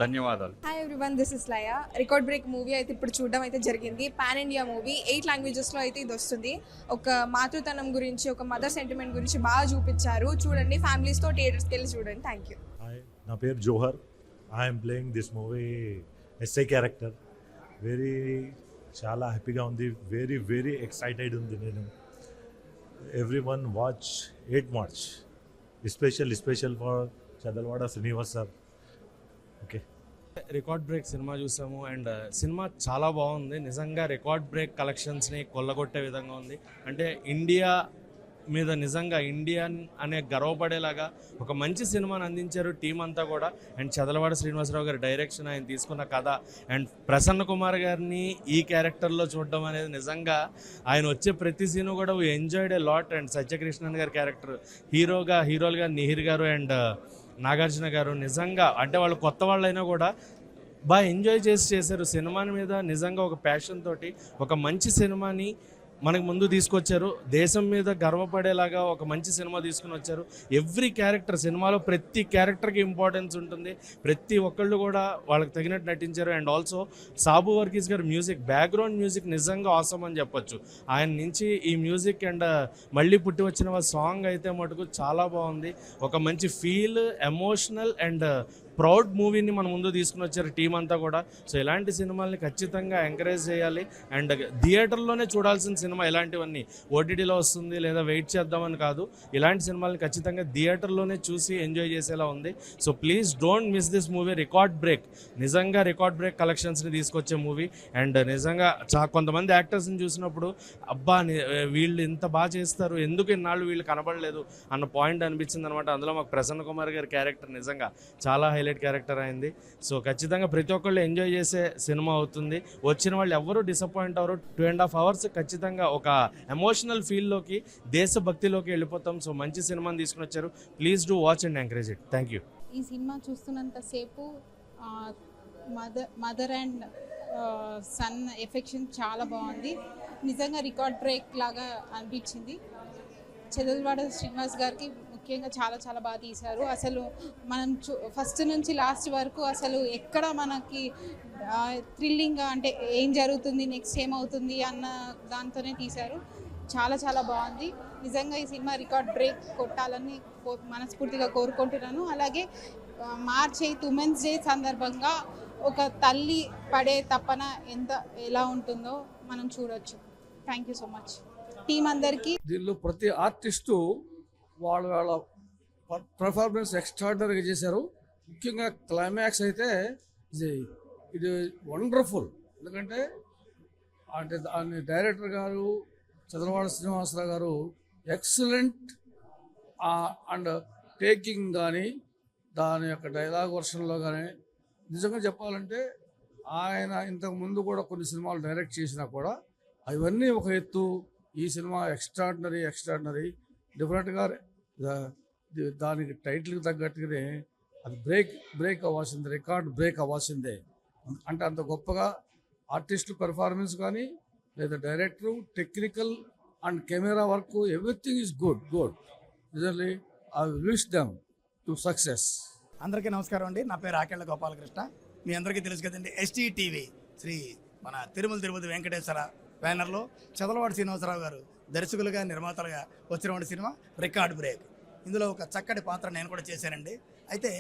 ధన్యవాదాలు. Hi everyone, this is Laya. Record break movie అయితే ఇప్పుడు చూడడం అయితే జరిగింది. పాన్ ఇండియా మూవీ, 8 లాంగ్వేజెస్లో అయితే ఇది వస్తుంది. ఒక మాతృతనం గురించి, ఒక మదర్ సెంటిమెంట్ గురించి బాగా చూపించారు. చూడండి, ఫ్యామిలీస్తో థియేటర్స్కి వెళ్ళి చూడండి. Thank you. హాయ్, నా పేరు Johar. I'm playing this movie SI character. చాలా హ్యాపీగా ఉంది. వెరీ ఎక్సైటెడ్ ఉంది నేను. Everyone watch 8 March. Special for Chadalavada Srinivas sir. Okay. Record break cinema చూసాము అండ్ సినిమా చాలా బాగుంది. నిజంగా రికార్డ్ బ్రేక్ కలెక్షన్స్ని కొల్లగొట్టే విధంగా ఉంది. అంటే ఇండియా మీద నిజంగా ఇండియన్ అనే గర్వపడేలాగా ఒక మంచి సినిమాని అందించారు టీం అంతా కూడా. అండ్ చదలవాడ శ్రీనివాసరావు గారి డైరెక్షన్, ఆయన తీసుకున్న కథ అండ్ ప్రసన్న కుమార్ గారిని ఈ క్యారెక్టర్లో చూడడం అనేది నిజంగా ఆయన వచ్చే ప్రతి సీను కూడా enjoyed a lot. And Satyakrishnan గారి క్యారెక్టర్ హీరోలుగా నిహిర్ గారు అండ్ నాగార్జున గారు నిజంగా అంటే వాళ్ళు కొత్త వాళ్ళైనా కూడా బాగా ఎంజాయ్ చేశారు సినిమాని మీద. నిజంగా ఒక ప్యాషన్ తోటి ఒక మంచి సినిమాని మనకు ముందు తీసుకొచ్చారు. దేశం మీద గర్వపడేలాగా ఒక మంచి సినిమా తీసుకుని వచ్చారు. ఎవ్రీ క్యారెక్టర్ సినిమాలో ప్రతి క్యారెక్టర్కి ఇంపార్టెన్స్ ఉంటుంది. ప్రతి ఒక్కళ్ళు కూడా వాళ్ళకి తగినట్టు నటించారు. అండ్ ఆల్సో సాబు వర్గీస్ గారి మ్యూజిక్, బ్యాక్గ్రౌండ్ మ్యూజిక్ నిజంగా ఆసమ్ అని చెప్పొచ్చు. ఆయన నుంచి ఈ మ్యూజిక్ అండ్ మళ్ళీ పుట్టి వచ్చిన సాంగ్ అయితే మటుకు చాలా బాగుంది. ఒక మంచి ఫీల్, ఎమోషనల్ అండ్ ప్రౌడ్ మూవీని మన ముందు తీసుకుని వచ్చారు టీం అంతా కూడా. సో ఇలాంటి సినిమాల్ని ఖచ్చితంగా ఎంకరేజ్ చేయాలి. అండ్ థియేటర్లోనే చూడాల్సిన సినిమా ఇలాంటివన్నీ. ఓటీటీలో వస్తుంది లేదా వెయిట్ చేద్దామని కాదు, ఇలాంటి సినిమాల్ని ఖచ్చితంగా థియేటర్లోనే చూసి ఎంజాయ్ చేసేలా ఉంది. So please don't miss this movie. Record break, నిజంగా రికార్డ్ బ్రేక్ కలెక్షన్స్ని తీసుకొచ్చే మూవీ. అండ్ నిజంగా కొంతమంది యాక్టర్స్ని చూసినప్పుడు అబ్బా వీళ్ళు ఇంత బాగా చేస్తారు, ఎందుకు ఇన్నాళ్ళు వీళ్ళు కనబడలేదు అన్న పాయింట్ అనిపించింది అనమాట. అందులో మాకు ప్రసన్న కుమార్ గారి క్యారెక్టర్ నిజంగా చాలా హైలైట్ క్యారెక్టర్ అయింది. సో ఖచ్చితంగా ప్రతి ఒక్కళ్ళు ఎంజాయ్ చేసే సినిమా అవుతుంది. వచ్చిన వాళ్ళు ఎవరు డిసప్పాయింట్ అవ్వరు. 2.5 hours ఖచ్చితంగా ఒక ఎమోషనల్ ఫీల్లోకి, దేశభక్తిలోకి వెళ్ళిపోతాం. సో మంచి సినిమాని తీసుకుని వచ్చారు. Please do watch and encourage it. Thank you. ఈ సినిమా చూస్తున్నంతసేపు మదర్ అండ్ సన్ ఎఫెక్షన్ చాలా బాగుంది. నిజంగా రికార్డ్ బ్రేక్ లాగా అనిపించింది. చదలవాడ శ్రీనివాస్ గారికి ముఖ్యంగా చాలా బాగా తీశారు. అసలు మనం ఫస్ట్ నుంచి లాస్ట్ వరకు అసలు ఎక్కడ మనకి థ్రిల్లింగ్గా అంటే ఏం జరుగుతుంది, నెక్స్ట్ ఏమవుతుంది అన్న దాంతోనే తీశారు. చాలా బాగుంది. నిజంగా ఈ సినిమా రికార్డ్ బ్రేక్ కొట్టాలని మనస్ఫూర్తిగా కోరుకుంటున్నాను. అలాగే March 8 ఉమెన్స్ డే సందర్భంగా ఒక తల్లి పడే తపన ఎలా ఉంటుందో మనం చూడొచ్చు. Thank you so much. Team అందరికీ. దీనిలో ప్రతి ఆర్టిస్టు వాళ్ళ పర్ఫార్మెన్స్ ఎక్స్ట్రాడినరీగా చేశారు. ముఖ్యంగా క్లైమాక్స్ అయితే ఇది వండర్ఫుల్. ఎందుకంటే అంటే దాని డైరెక్టర్ గారు చంద్రవాడ శ్రీనివాసరావు గారు ఎక్సలెంట్ అండ్ టేకింగ్ కానీ దాని యొక్క డైలాగ్ వర్షన్లో కానీ నిజంగా చెప్పాలంటే ఆయన ఇంతకు ముందు కూడా కొన్ని సినిమాలు డైరెక్ట్ చేసినా కూడా అవన్నీ ఒక ఎత్తు. ఈ సినిమా ఎక్స్ట్రాడినరీ డెఫినెట్గా దానికి టైటిల్కి తగ్గట్టుగానే అది బ్రేక్ అవ్వాల్సిందే, రికార్డ్ బ్రేక్ అవ్వాల్సిందే. అంటే అంత గొప్పగా ఆర్టిస్టు పెర్ఫార్మెన్స్ కానీ లేదా director technical and camera work everything is good. రిజల్లీ I wish them to success. అందరికీ నమస్కారం అండి. నా పేరు ఆకెళ్ళ గోపాలకృష్ణ. మీ అందరికీ తెలుసు కదండి, ఎస్టీ టీవీ శ్రీ మన తిరుపతి వెంకటేశ్వర బ్యానర్లో చదలవాడ శ్రీనివాసరావు గారు దర్శకులుగా నిర్మాతలుగా వచ్చినటువంటి సినిమా రికార్డ్ బ్రేక్. ఇందులో ఒక చక్కటి పాత్ర నేను కూడా చేశానండి. అయితే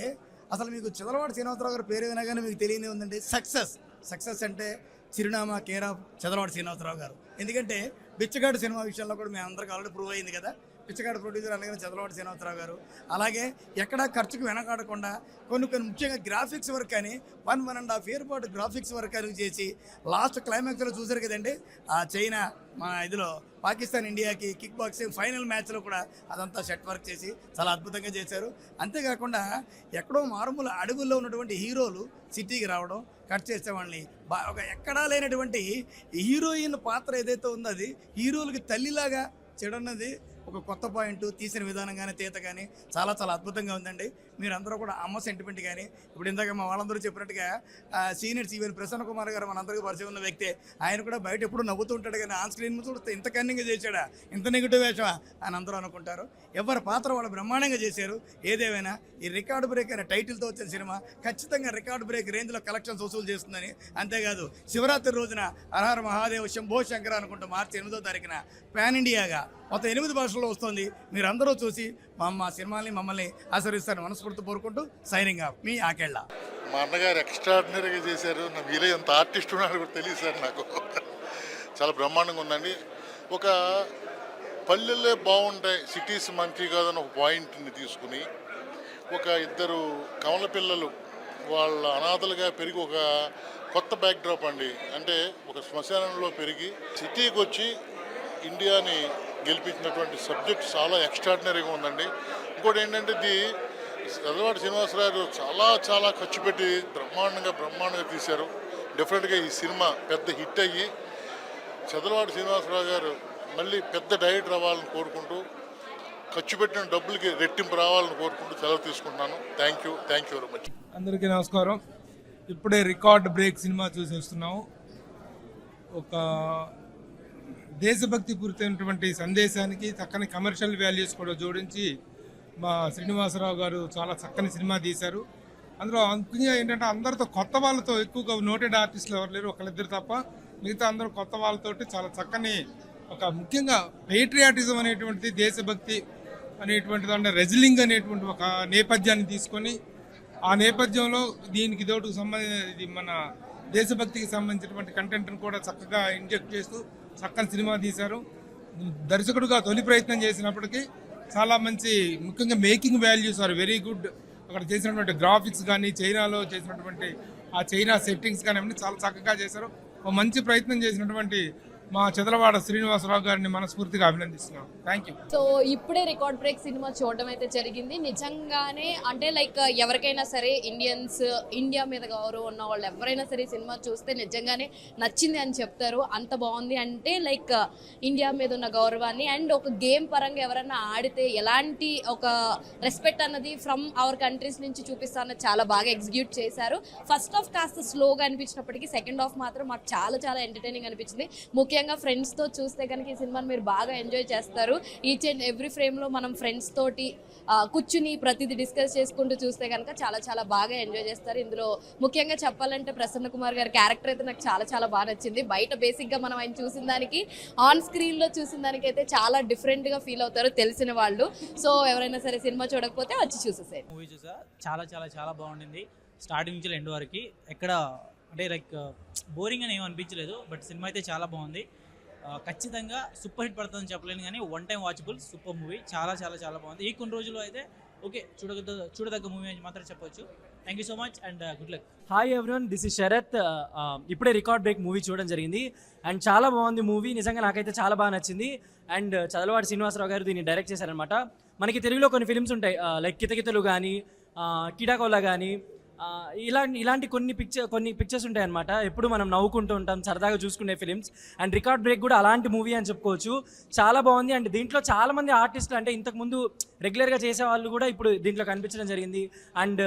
అసలు మీకు చదలవాడ శ్రీనివాసరావు గారు పేరు వినా కానీ మీకు తెలియనే ఉందండి. సక్సెస్ అంటే చిరునామా కేర్ ఆఫ్ చదలవాడ శ్రీనివాసరావు గారు. ఎందుకంటే బిచ్చగాడు సినిమా విషయంలో కూడా మేము అందరికీ ఆల్రెడీ ప్రూవ్ అయింది కదా. పిచ్చగాడు ప్రొడ్యూసర్ అనగానే చదలవాడ శ్రీనివాసరావు గారు. అలాగే ఎక్కడా ఖర్చుకు వెనకాడకుండా కొన్ని ముఖ్యంగా గ్రాఫిక్స్ వర్క్ అని 1.5 year పాటు గ్రాఫిక్స్ వర్క్ అని చేసి లాస్ట్ క్లైమాక్స్లో చూశారు కదండి. ఆ చైనా మన ఇదిలో పాకిస్తాన్ ఇండియాకి కిక్ బాక్సింగ్ ఫైనల్ మ్యాచ్లో కూడా అదంతా సెట్ వర్క్ చేసి చాలా అద్భుతంగా చేశారు. అంతేకాకుండా ఎక్కడో మారుమూల అడవుల్లో ఉన్నటువంటి హీరోలు సిటీకి రావడం, కట్ చేసే వాళ్ళని ఒక ఎక్కడా లేనటువంటి హీరోయిన్ పాత్ర ఏదైతే ఉందో అది హీరోలకి తల్లిలాగా చేయడన్నది ఒక కొత్త పాయింట్. తీసిన విధానం కానీ తీత కానీ చాలా అద్భుతంగా ఉందండి. మీరందరూ కూడా అమ్మ సెంటిమెంట్ కానీ ఇప్పుడు ఇందాక మా వాళ్ళందరూ చెప్పినట్టుగా సీనియర్స్ ఈవెన్ ప్రసన్న కుమార్ గారు మనందరికీ పరిచయం ఉన్న వ్యక్తే. ఆయన కూడా బయట ఎప్పుడు నవ్వుతూ ఉంటాడు కానీ ఆన్ స్క్రీన్ మీద చూస్తే ఇంత కన్నింగ్గా చేశాడా, ఇంత నెగిటివ్ వేషమా అని అందరూ అనుకుంటారు. ఎవరి పాత్ర వాళ్ళు బ్రహ్మాండంగా చేశారు. ఏదేమైనా ఈ రికార్డ్ బ్రేక్ అనే టైటిల్తో వచ్చిన సినిమా ఖచ్చితంగా రికార్డ్ బ్రేక్ రేంజ్లో కలెక్షన్స్ వసూలు చేస్తుందని. అంతేకాదు శివరాత్రి రోజున హరహర మహాదేవ్ శంభో శంకర అనుకుంటూ March 8వ తారీఖున పాన్ ఇండియాగా మొత్తం 8 భాషల్లో వస్తుంది. మీరందరూ చూసి మా సినిమాని మమ్మల్ని ఆశీర్వదిస్తారని మనస్ఫూర్తి కోరుకుంటూ సైనింగ్ ఆఫ్ మీ ఆకెళ్ళ. మా అన్నగారు ఎక్స్ట్రాడినరీగా చేశారు. నా మీరే ఎంత ఆర్టిస్ట్ ఉన్నారో కూడా తెలియదు సార్ నాకు. చాలా బ్రహ్మాండంగా ఉందండి. ఒక పల్లెల్లే బాగుంటాయి, సిటీస్ మంచి కాదని ఒక పాయింట్ని తీసుకుని ఒక ఇద్దరు కమల పిల్లలు వాళ్ళ అనాథలుగా పెరిగి ఒక కొత్త బ్యాక్డ్రాప్ అండి. అంటే ఒక శ్మశానంలో పెరిగి సిటీకి వచ్చి ఇండియాని గెలిపించినటువంటి సబ్జెక్ట్ చాలా ఎక్స్ట్రాడినరీగా ఉందండి. ఇంకోటి ఏంటంటే ఇది చదలవాడ శ్రీనివాసరావు చాలా ఖర్చు పెట్టి బ్రహ్మాండంగా తీశారు. డెఫినెట్గా ఈ సినిమా పెద్ద హిట్ అయ్యి చదలవాడ శ్రీనివాసరావు గారు మళ్ళీ పెద్ద డైరెక్టర్ అవ్వాలని కోరుకుంటూ ఖర్చు పెట్టిన డబ్బులకి రెట్టింపు రావాలని కోరుకుంటూ సెలవు తీసుకుంటున్నాను. Thank you very much. అందరికీ నమస్కారం. ఇప్పుడే రికార్డ్ బ్రేక్ సినిమా చూసి వస్తున్నాము. ఒక దేశభక్తి పూరితమైనటువంటి సందేశానికి చక్కని కమర్షియల్ వాల్యూస్ కూడా జోడించి మా శ్రీనివాసరావు గారు చాలా చక్కని సినిమా తీశారు. అందులో ముఖ్యంగా ఏంటంటే అందరితో కొత్త వాళ్ళతో ఎక్కువగా నోటెడ్ ఆర్టిస్టులు ఎవరు లేరు, ఒకళ్ళిద్దరు తప్ప. మిగతా అందరూ కొత్త వాళ్ళతోటి చాలా చక్కని ఒక ముఖ్యంగా పేట్రియాటిజం అనేటువంటిది, దేశభక్తి అనేటువంటిది, అంటే రెజ్లింగ్ అనేటువంటి ఒక నేపథ్యాన్ని తీసుకొని ఆ నేపథ్యంలో దీనికి తోటుకు సంబంధించి మన దేశభక్తికి సంబంధించినటువంటి కంటెంట్ను కూడా చక్కగా ఇంజెక్ట్ చేస్తూ చక్కని సినిమా తీశారు. దర్శకుడుగా తొలి ప్రయత్నం చేసినప్పటికీ చాలా మంచి ముఖ్యంగా making values are very good. అక్కడ చేసినటువంటి గ్రాఫిక్స్ కానీ చైనాలో చేసినటువంటి ఆ చైనా సెట్టింగ్స్ కానీ అన్నీ చాలా చక్కగా చేశారు. ఒక మంచి ప్రయత్నం చేసినటువంటి మా చదలవాడ శ్రీనివాసరావు గారిని మనస్ఫూర్తిగా అభినందిస్తున్నాం. Thank you. సో ఇప్పుడే రికార్డ్ బ్రేక్ సినిమా చూడడం అయితే జరిగింది. నిజంగానే అంటే లైక్ ఎవరికైనా సరే ఇండియా మీద గౌరవం ఉన్న వాళ్ళు ఎవరైనా సరే సినిమా చూస్తే నిజంగానే నచ్చింది అని చెప్తారు. అంత బాగుంది. అంటే లైక్ ఇండియా మీద ఉన్న గౌరవాన్ని అండ్ ఒక గేమ్ పరంగా ఎవరైనా ఆడితే ఎలాంటి ఒక రెస్పెక్ట్ అన్నది ఫ్రమ్ అవర్ కంట్రీస్ నుంచి చూపిస్తానని చాలా బాగా ఎగ్జిక్యూట్ చేశారు. ఫస్ట్ హాఫ్ కాస్త స్లోగా అనిపించినప్పటికీ సెకండ్ హాఫ్ మాత్రం మాకు చాలా ఎంటర్టైనింగ్ అనిపించింది. ముఖ్యంగా ఫ్రెండ్స్తో చూస్తే కనుక ఈ సినిమాని మీరు బాగా ఎంజాయ్ చేస్తారు. ఈచ్ అండ్ ఎవ్రీ ఫ్రేమ్లో మనం ఫ్రెండ్స్ తోటి కూర్చుని ప్రతిదీ డిస్కస్ చేసుకుంటూ చూస్తే కనుక చాలా బాగా ఎంజాయ్ చేస్తారు. ఇందులో ముఖ్యంగా చెప్పాలంటే ప్రసన్న కుమార్ గారి క్యారెక్టర్ అయితే నాకు చాలా బాగా నచ్చింది. బయట బేసిక్గా మనం ఆయన చూసిన దానికి ఆన్ స్క్రీన్లో చూసిన దానికి అయితే చాలా డిఫరెంట్గా ఫీల్ అవుతారు తెలిసిన వాళ్ళు. సో ఎవరైనా సరే సినిమా చూడకపోతే వచ్చి చూసేసారు. మూవీ చూసా చాలా బాగుండింది. స్టార్టింగ్ నుంచి ఎండ్ వరకు ఎక్కడ అంటే లైక్ బోరింగ్ అని ఏం అనిపించలేదు. బట్ సినిమా అయితే చాలా బాగుంది. ఖచ్చితంగా సూపర్ హిట్ పడుతుందని చెప్పలేను, కానీ one time watchable super movie. చాలా చాలా చాలా బాగుంది. ఈ కొన్ని రోజుల్లో అయితే ఓకే చూడదగ్గ మూవీ అని మాత్రం చెప్పొచ్చు. Thank you so much and good luck. Hi everyone, this is Sharath. ఇప్పుడే రికార్డ్ బ్రేక్ మూవీ చూడడం జరిగింది అండ్ చాలా బాగుంది మూవీ. నిజంగా నాకైతే చాలా బాగా నచ్చింది. అండ్ చదలవాడి శ్రీనివాసరావు గారు దీన్ని డైరెక్ట్ చేశారనమాట. మనకి తెలుగులో కొన్ని ఫిల్మ్స్ ఉంటాయి, లైక్ కితకితలు కానీ, కిడాకోలా కానీ, ఇలాంటి కొన్ని పిక్చర్స్ ఉంటాయి అనమాట. ఎప్పుడు మనం నవ్వుకుంటూ ఉంటాం, సరదాగా చూసుకునే ఫిలిమ్స్. అండ్ రికార్డ్ బ్రేక్ కూడా అలాంటి మూవీ అని చెప్పుకోవచ్చు. చాలా బాగుంది. అండ్ దీంట్లో చాలామంది ఆర్టిస్టులు, అంటే ఇంతకుముందు రెగ్యులర్గా చేసేవాళ్ళు కూడా ఇప్పుడు దీంట్లో కనిపించడం జరిగింది. అండ్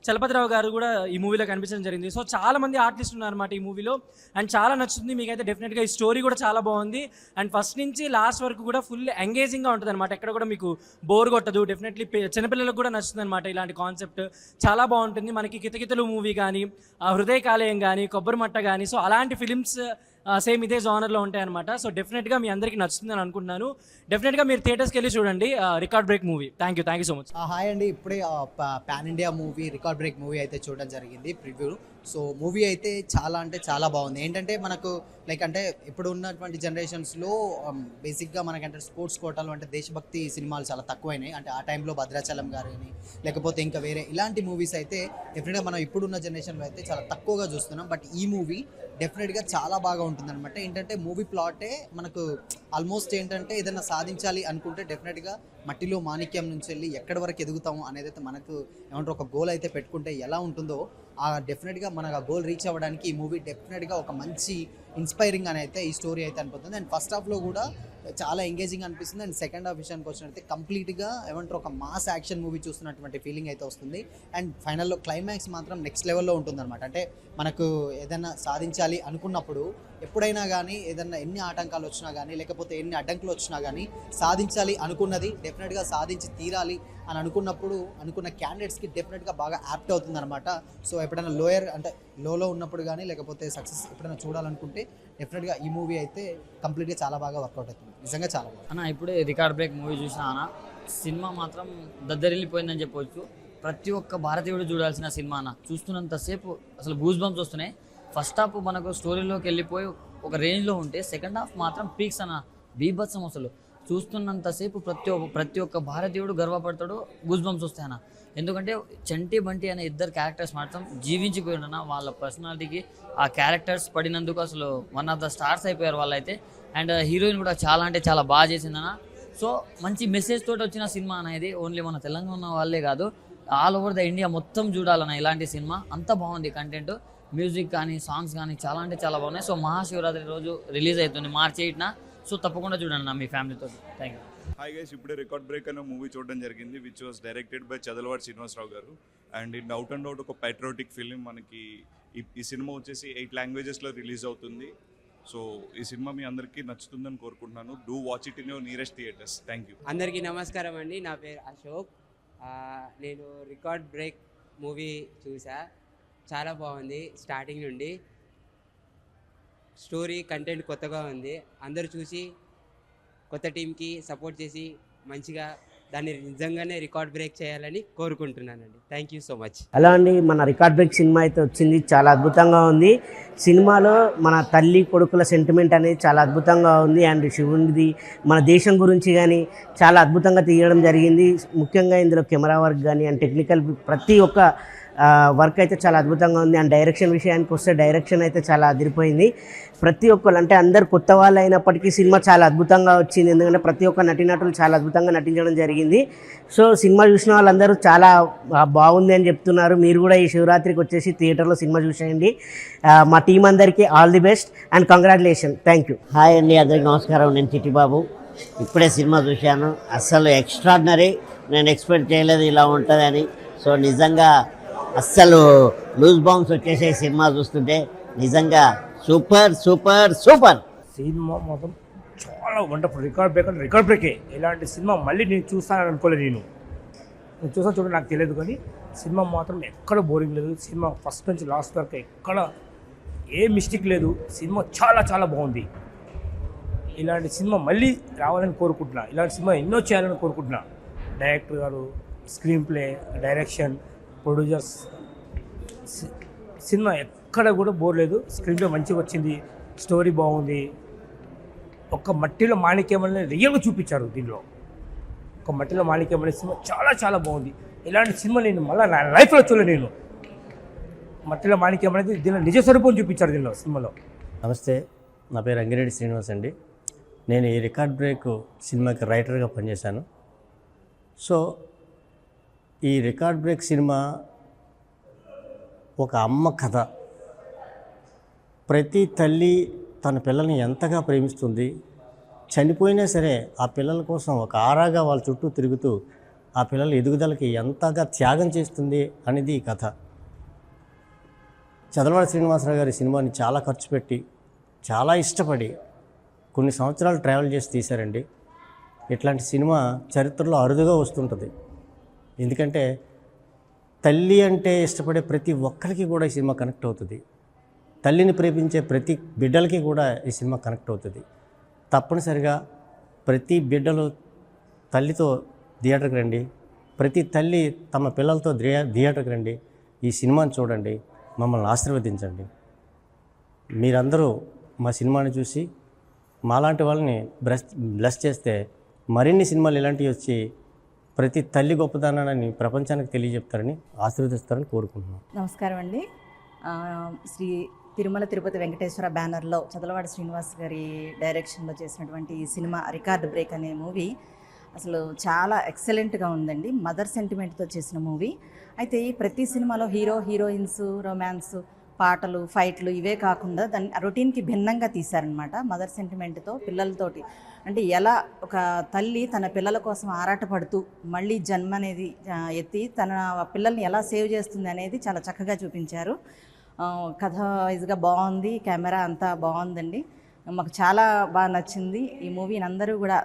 చలపతిరావు గారు కూడా ఈ మూవీలో కనిపించడం జరిగింది. సో చాలామంది ఆర్టిస్టులు ఉన్నారన్నమాట ఈ మూవీలో. అండ్ చాలా నచ్చుతుంది మీకైతే డెఫినెట్గా. ఈ స్టోరీ కూడా చాలా బాగుంది. అండ్ ఫస్ట్ నుంచి లాస్ట్ వరకు కూడా ఫుల్ ఎంగేజింగ్గా ఉంటుంది అనమాట. ఎక్కడ కూడా మీకు బోర్ కొట్టదు. డెఫినెట్లీ చిన్నపిల్లలకు కూడా నచ్చుతుంది అనమాట ఇలాంటి కాన్సెప్ట్. చాలా బాగుంటుంది. మనకి కితకితలు మూవీ కానీ, హృదయ కాలేయం కానీ, కొబ్బరిమట్ట కానీ, సో అలాంటి ఫిలిమ్స్ సేమ్ ఇదే జానర్లో ఉంటాయి అనమాట. సో డెఫినెట్గా మీ అందరికీ నచ్చుతుందని అనుకుంటున్నాను. డెఫినెట్గా మీరు థియేటర్స్కి వెళ్ళి చూడండి record break movie. Thank you so much. Hi అండి, ఇప్పుడే pan India movie record break movie అయితే చూడడం జరిగింది ప్రివ్యూ. సో మూవీ అయితే చాలా అంటే చాలా బాగుంది. ఏంటంటే మనకు లైక్ అంటే ఇప్పుడు ఉన్నటువంటి జనరేషన్స్లో బేసిక్గా మనకంటే స్పోర్ట్స్ కోటాలు అంటే దేశభక్తి సినిమాలు చాలా తక్కువైనాయి. అంటే ఆ టైంలో భద్రాచలం గారు అని లేకపోతే ఇంకా వేరే ఇలాంటి మూవీస్ అయితే డెఫినెట్గా మనం ఇప్పుడున్న జనరేషన్లో అయితే చాలా తక్కువగా చూస్తున్నాం. బట్ ఈ మూవీ డెఫినెట్గా చాలా బాగా ఉంటుంది అనమాట. ఏంటంటే మూవీ ప్లాటే మనకు ఆల్మోస్ట్ ఏంటంటే ఏదైనా సాధించాలి అనుకుంటే డెఫినెట్గా మట్టిలో మాణిక్యం నుంచి వెళ్ళి ఎక్కడి వరకు ఎదుగుతాము అనేది అయితే మనకు ఏమంటారు ఒక గోల్ అయితే పెట్టుకుంటే ఎలా ఉంటుందో ఆ డెఫినెట్గా మనకు ఆ గోల్ రీచ్ అవ్వడానికి ఈ మూవీ డెఫినెట్గా ఒక మంచి ఇన్స్పైరింగ్ అని అయితే ఈ స్టోరీ అయితే అనిపిస్తుంది. అండ్ ఫస్ట్ హాఫ్లో కూడా చాలా ఎంగేజింగ్ అనిపిస్తుంది. అండ్ సెకండ్ హాఫ్ విషయానికి వచ్చినట్లయితే కంప్లీట్గా ఏమంటారు ఒక మాస్ యాక్షన్ మూవీ చూస్తున్నటువంటి ఫీలింగ్ అయితే వస్తుంది. అండ్ ఫైనల్లో క్లైమాక్స్ మాత్రం నెక్స్ట్ లెవెల్లో ఉంటుందన్నమాట. అంటే మనకు ఏదైనా సాధించాలి అనుకున్నప్పుడు ఎప్పుడైనా కానీ ఏదైనా ఎన్ని ఆటంకాలు వచ్చినా కానీ లేకపోతే ఎన్ని అడ్డంకులు వచ్చినా కానీ సాధించాలి అనుకున్నది డెఫినెట్గా సాధించి తీరాలి అని అనుకున్నప్పుడు అనుకున్న క్యాండిడేట్స్కి డెఫినెట్గా బాగా యాప్ట్ అవుతుంది అనమాట. సో ఎప్పుడైనా లోయర్ అంటే లోలో ఉన్నప్పుడు కానీ లేకపోతే సక్సెస్ ఎప్పుడైనా చూడాలనుకుంటే డెఫినెట్గా ఈ మూవీ అయితే కంప్లీట్గా చాలా బాగా వర్కౌట్ అవుతుంది. నిజంగా చాలా బాగా అన్న. ఇప్పుడే రికార్డ్ బ్రేక్ మూవీ చూసిన అన్న, సినిమా మాత్రం దద్దరిల్లిపోయిందని చెప్పవచ్చు. ప్రతి ఒక్క భారతీయుడు చూడాల్సిన సినిమా అన్న. చూస్తున్నంతసేపు అసలు గూస్ బంప్స్ వస్తున్నాయి. ఫస్ట్ హాఫ్ మనకు స్టోరీలోకి వెళ్ళిపోయి ఒక రేంజ్లో ఉంటే సెకండ్ హాఫ్ మాత్రం పీక్స్ అన్న, బీభత్సం. అసలు చూస్తున్నంతసేపు ప్రతి ఒక్క భారతీయుడు గర్వపడతాడు, గూస్ బంప్స్ వస్తాయన్న. ఎందుకంటే చంటి బంటి అనే ఇద్దరు క్యారెక్టర్స్ మాత్రం జీవించిపోయిన వాళ్ళ పర్సనాలిటీకి ఆ క్యారెక్టర్స్ పడినందుకు అసలు వన్ ఆఫ్ ద స్టార్స్ అయిపోయారు వాళ్ళైతే. అండ్ హీరోయిన్ కూడా చాలా అంటే చాలా బాగా చేసిందన్న. సో మంచి మెసేజ్ తోటి వచ్చిన సినిమా అనేది ఓన్లీ మన తెలంగాణ వాళ్ళే కాదు, ఆల్ ఓవర్ ద ఇండియా మొత్తం చూడాలన్న ఇలాంటి సినిమా. అంత బాగుంది కంటెంట్, మ్యూజిక్ కానీ సాంగ్స్ కానీ చాలా అంటే చాలా బాగున్నాయి. సో మహాశివరాత్రి రోజు రిలీజ్ అవుతుంది March 8న. సో తప్పకుండా చూడండి నా మీ ఫ్యామిలీతో. Thank you. హాయ్ గైస్, ఇప్పుడే రికార్డ్ బ్రేక్ అనే మూవీ చూడడం జరిగింది, which was directed by Chadalavadi Srinivasarao garu. And it out and out ఒక ప్యాట్రియాటిక్ ఫిలిం. మనకి ఈ సినిమా వచ్చేసి 8 లాంగ్వేజెస్లో రిలీజ్ అవుతుంది. సో ఈ సినిమా మీ అందరికీ నచ్చుతుందని కోరుకుంటున్నాను. Do watch it in your nearest theatres. Thank you. అందరికీ నమస్కారం అండి, నా పేరు అశోక్. నేను రికార్డ్ బ్రేక్ మూవీ చూసా, చాలా బాగుంది. స్టార్టింగ్ నుండి స్టోరీ కంటెంట్ కొత్తగా ఉంది. అందరూ చూసి కొత్త టీంకి సపోర్ట్ చేసి మంచిగా దాన్ని నిజంగానే రికార్డ్ బ్రేక్ చేయాలని కోరుకుంటున్నానండి. Thank you so much. అలా అండి, మన రికార్డ్ బ్రేక్ సినిమా అయితే వచ్చింది, చాలా అద్భుతంగా ఉంది. సినిమాలో మన తల్లి కొడుకుల సెంటిమెంట్ అనేది చాలా అద్భుతంగా ఉంది. అండ్ శివునిది మన దేశం గురించి కానీ చాలా అద్భుతంగా తీయడం జరిగింది. ముఖ్యంగా ఇందులో కెమెరా వర్క్ కానీ అండ్ టెక్నికల్ ప్రతి ఒక్క వర్క్ అయితే చాలా అద్భుతంగా ఉంది. అండ్ డైరెక్షన్ విషయానికి వస్తే డైరెక్షన్ అయితే చాలా అదిరిపోయింది. ప్రతి ఒక్కరు అంటే అందరు కొత్త వాళ్ళు అయినప్పటికీ సినిమా చాలా అద్భుతంగా వచ్చింది. ఎందుకంటే ప్రతి ఒక్క నటీనటులు చాలా అద్భుతంగా నటించడం జరిగింది. సో సినిమా చూసిన వాళ్ళందరూ చాలా బాగుంది అని చెప్తున్నారు. మీరు కూడా ఈ శివరాత్రికి వచ్చేసి థియేటర్లో సినిమా చూసేయండి. మా టీం అందరికీ all the best and congratulation. Thank you. Hi అండి, అందరికీ నమస్కారం. నేను చిట్టిబాబు. ఇప్పుడే సినిమా చూశాను, అస్సలు ఎక్స్ట్రాడినరీ. నేను ఎక్స్పెక్ట్ చేయలేదు ఇలా ఉంటుందని. సో నిజంగా అస్సలు లూజ్ బాంబ్స్ వచ్చేసే సినిమా చూస్తుంటే నిజంగా సూపర్ సూపర్ సూపర్. సినిమా మొత్తం చాలా వండర్ఫుల్. రికార్డ్ బ్రేక్ అంటే రికార్డ్ బ్రేకే. ఇలాంటి సినిమా మళ్ళీ నేను చూస్తానని అనుకోలేదు. నేను చూసాను చూడండి, నాకు తెలియదు, కానీ సినిమా మాత్రం ఎక్కడ బోరింగ్ లేదు. సినిమా ఫస్ట్ నుంచి లాస్ట్ వరకు ఎక్కడ ఏ మిస్టేక్ లేదు. సినిమా చాలా చాలా బాగుంది. ఇలాంటి సినిమా మళ్ళీ రావాలని కోరుకుంటున్నా. ఇలాంటి సినిమా ఎన్నో చేయాలని కోరుకుంటున్నా. డైరెక్టర్ గారు, screen play, direction, producers, cinema ఎక్కడ కూడా బోర్ లేదు. స్క్రీన్ ప్లే మంచిగా వచ్చింది, స్టోరీ బాగుంది. ఒక మట్టిలో మాణిక్యం అనేది రియల్గా చూపించారు దీనిలో. ఒక మట్టిలో మాణిక్యం అనే సినిమా చాలా చాలా బాగుంది. ఇలాంటి సినిమా నేను మళ్ళీ నా లైఫ్లో చూడలేదు. నేను మట్టిలో మాణిక్యం అనేది దీనిలో నిజ స్వరూపం చూపించారు దీనిలో సినిమాలో. నమస్తే, నా పేరు అంగిరెడ్డి శ్రీనివాస్ అండి. నేను ఈ రికార్డ్ బ్రేక్ సినిమాకి రైటర్గా పనిచేశాను. సో ఈ రికార్డ్ బ్రేక్ సినిమా ఒక అమ్మ కథ. ప్రతి తల్లి తన పిల్లల్ని ఎంతగా ప్రేమిస్తుంది, చనిపోయినా సరే ఆ పిల్లల కోసం ఒక ఆరాగా వాళ్ళ చుట్టూ తిరుగుతూ ఆ పిల్లల ఎదుగుదలకి ఎంతగా త్యాగం చేస్తుంది అనేది ఈ కథ. చదలవాడ శ్రీనివాసరావు గారి సినిమాని చాలా ఖర్చు పెట్టి, చాలా ఇష్టపడి కొన్ని సంవత్సరాలు ట్రావెల్ చేసి తీశారండి. ఇట్లాంటి సినిమా చరిత్రలో అరుదుగా వస్తుంటుంది. ఎందుకంటే తల్లి అంటే ఇష్టపడే ప్రతి ఒక్కరికి కూడా ఈ సినిమా కనెక్ట్ అవుతుంది. తల్లిని ప్రేమించే ప్రతి బిడ్డలకి కూడా ఈ సినిమా కనెక్ట్ అవుతుంది. తప్పనిసరిగా ప్రతి బిడ్డలు తల్లితో థియేటర్కి రండి. ప్రతి తల్లి తమ పిల్లలతో థియేటర్కి రండి. ఈ సినిమాని చూడండి, మమ్మల్ని ఆశీర్వదించండి. మీరందరూ మా సినిమాని చూసి మాలాంటి వాళ్ళని బ్లెస్ చేస్తే మరిన్ని సినిమాలు ఇలాంటివి వచ్చి ప్రతి తల్లి గొప్పదనాన్ని ప్రపంచానికి తెలియజెప్తారని, ఆశీర్వదిస్తారని కోరుకుంటున్నాను. నమస్కారం అండి. శ్రీ తిరుమల తిరుపతి వెంకటేశ్వర బ్యానర్లో చదలవాడ శ్రీనివాస్ గారి డైరెక్షన్లో చేసినటువంటి ఈ సినిమా రికార్డ్ బ్రేక్ అనే మూవీ అసలు చాలా ఎక్సలెంట్గా ఉందండి. మదర్ సెంటిమెంట్తో చేసిన మూవీ. అయితే ఈ ప్రతి సినిమాలో హీరోయిన్స్, రొమాన్స్, పాటలు, ఫైట్లు ఇవే కాకుండా దాన్ని రొటీన్కి భిన్నంగా తీశారనమాట. మదర్ సెంటిమెంట్తో పిల్లలతోటి అంటే ఎలా ఒక తల్లి తన పిల్లల కోసం ఆరాటపడుతూ మళ్ళీ జన్మ అనేది ఎత్తి తన పిల్లల్ని ఎలా సేవ్ చేస్తుంది అనేది చాలా చక్కగా చూపించారు. కథ వైజ్గా బాగుంది, కెమెరా అంతా బాగుందండి. మాకు చాలా బాగా నచ్చింది ఈ మూవీని. అందరూ కూడా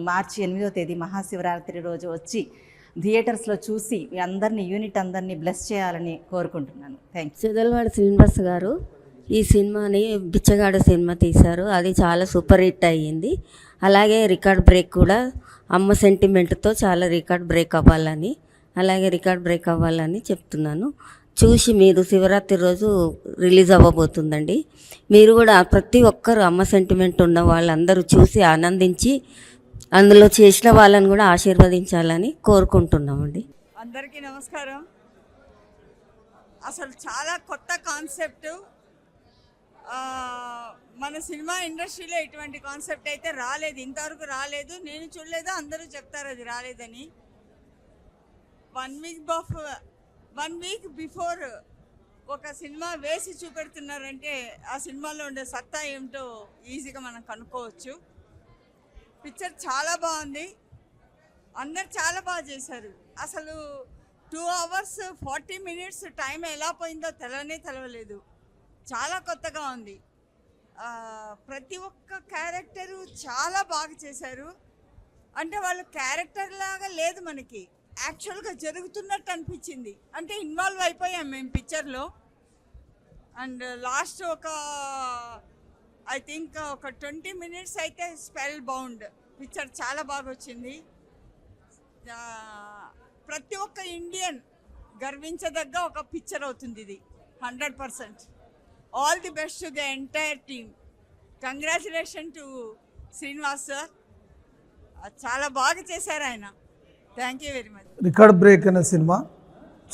మార్చి 8వ తేదీ మహాశివరాత్రి రోజు వచ్చి థియేటర్స్లో చూసి యూనిట్ అందరినీ బ్లెస్ చేయాలని కోరుకుంటున్నాను. Thank you. చదలవాడ శ్రీనివాస్ గారు ఈ సినిమాని బిచ్చగాడు సినిమా తీశారు. అది చాలా సూపర్ హిట్ అయ్యింది. అలాగే రికార్డ్ బ్రేక్ కూడా అమ్మ సెంటిమెంట్తో చాలా రికార్డ్ బ్రేక్ అవ్వాలని చెప్తున్నాను. చూసి మీరు శివరాత్రి రోజు రిలీజ్ అవ్వబోతుందండి. మీరు కూడా ప్రతి ఒక్కరు అమ్మ సెంటిమెంట్ ఉన్న వాళ్ళందరూ చూసి ఆనందించి అందులో చేసిన వాళ్ళని కూడా ఆశీర్వదించాలని కోరుకుంటున్నామండి. అందరికీ నమస్కారం. అసలు చాలా కొత్త కాన్సెప్ట్. మన సినిమా ఇండస్ట్రీలో ఇటువంటి కాన్సెప్ట్ అయితే రాలేదు, ఇంతవరకు రాలేదు. నేను చూడలేదు, అందరూ చెప్తారు అది రాలేదని. 1 వీక్ బిఫోర్ ఒక సినిమా వేసి చూపెడుతున్నారంటే ఆ సినిమాలో ఉండే సత్తా ఏమిటో ఈజీగా మనం కనుక్కోవచ్చు. పిక్చర్ చాలా బాగుంది, అందరు చాలా బాగా చేశారు. అసలు 2 hours 40 minutes టైం ఎలా పోయిందో తెలవలేదు. చాలా కొత్తగా ఉంది. ప్రతి ఒక్క క్యారెక్టరు చాలా బాగా చేశారు. అంటే వాళ్ళు క్యారెక్టర్ లాగా లేదు, మనకి యాక్చువల్గా జరుగుతున్నట్టు అనిపించింది. అంటే ఇన్వాల్వ్ అయిపోయాం మేము పిక్చర్లో. అండ్ లాస్ట్ ఐ థింక్ ఒక 20 minutes అయితే స్పెల్ బౌండ్. పిక్చర్ చాలా బాగా వచ్చింది. ప్రతి ఒక్క ఇండియన్ గర్వించదగ్గ ఒక పిక్చర్ అవుతుంది ఇది 100%. All the best to the entire team. Congratulation to Srinivas sir, చాలా బాగా చేశారు ఆయన. Thank you very much. Record break అనే సినిమా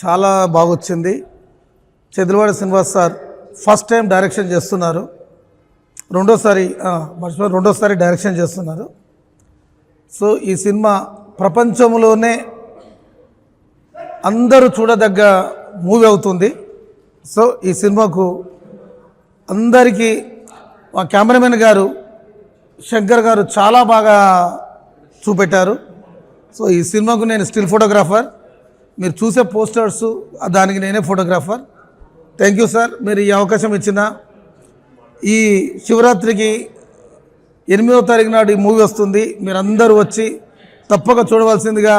చాలా బాగా వచ్చింది. Chadalavada Srinivas sir first time direction చేస్తున్నారు, రెండోసారి డైరెక్షన్ చేస్తున్నారు. సో ఈ సినిమా ప్రపంచంలోనే అందరూ చూడదగ్గ మూవీ అవుతుంది. సో ఈ సినిమాకు అందరికీ మా కెమెరామెన్ గారు శంకర్ గారు చాలా బాగా చూపెట్టారు. సో ఈ సినిమాకు నేను స్టిల్ ఫోటోగ్రాఫర్, మీరు చూసే పోస్టర్స్ దానికి నేనే ఫోటోగ్రాఫర్. థ్యాంక్ యూ సార్, మీరు ఈ అవకాశం ఇచ్చిన. ఈ శివరాత్రికి 8వ తారీఖు నాడు ఈ మూవీ వస్తుంది. మీరందరూ వచ్చి తప్పక చూడవలసిందిగా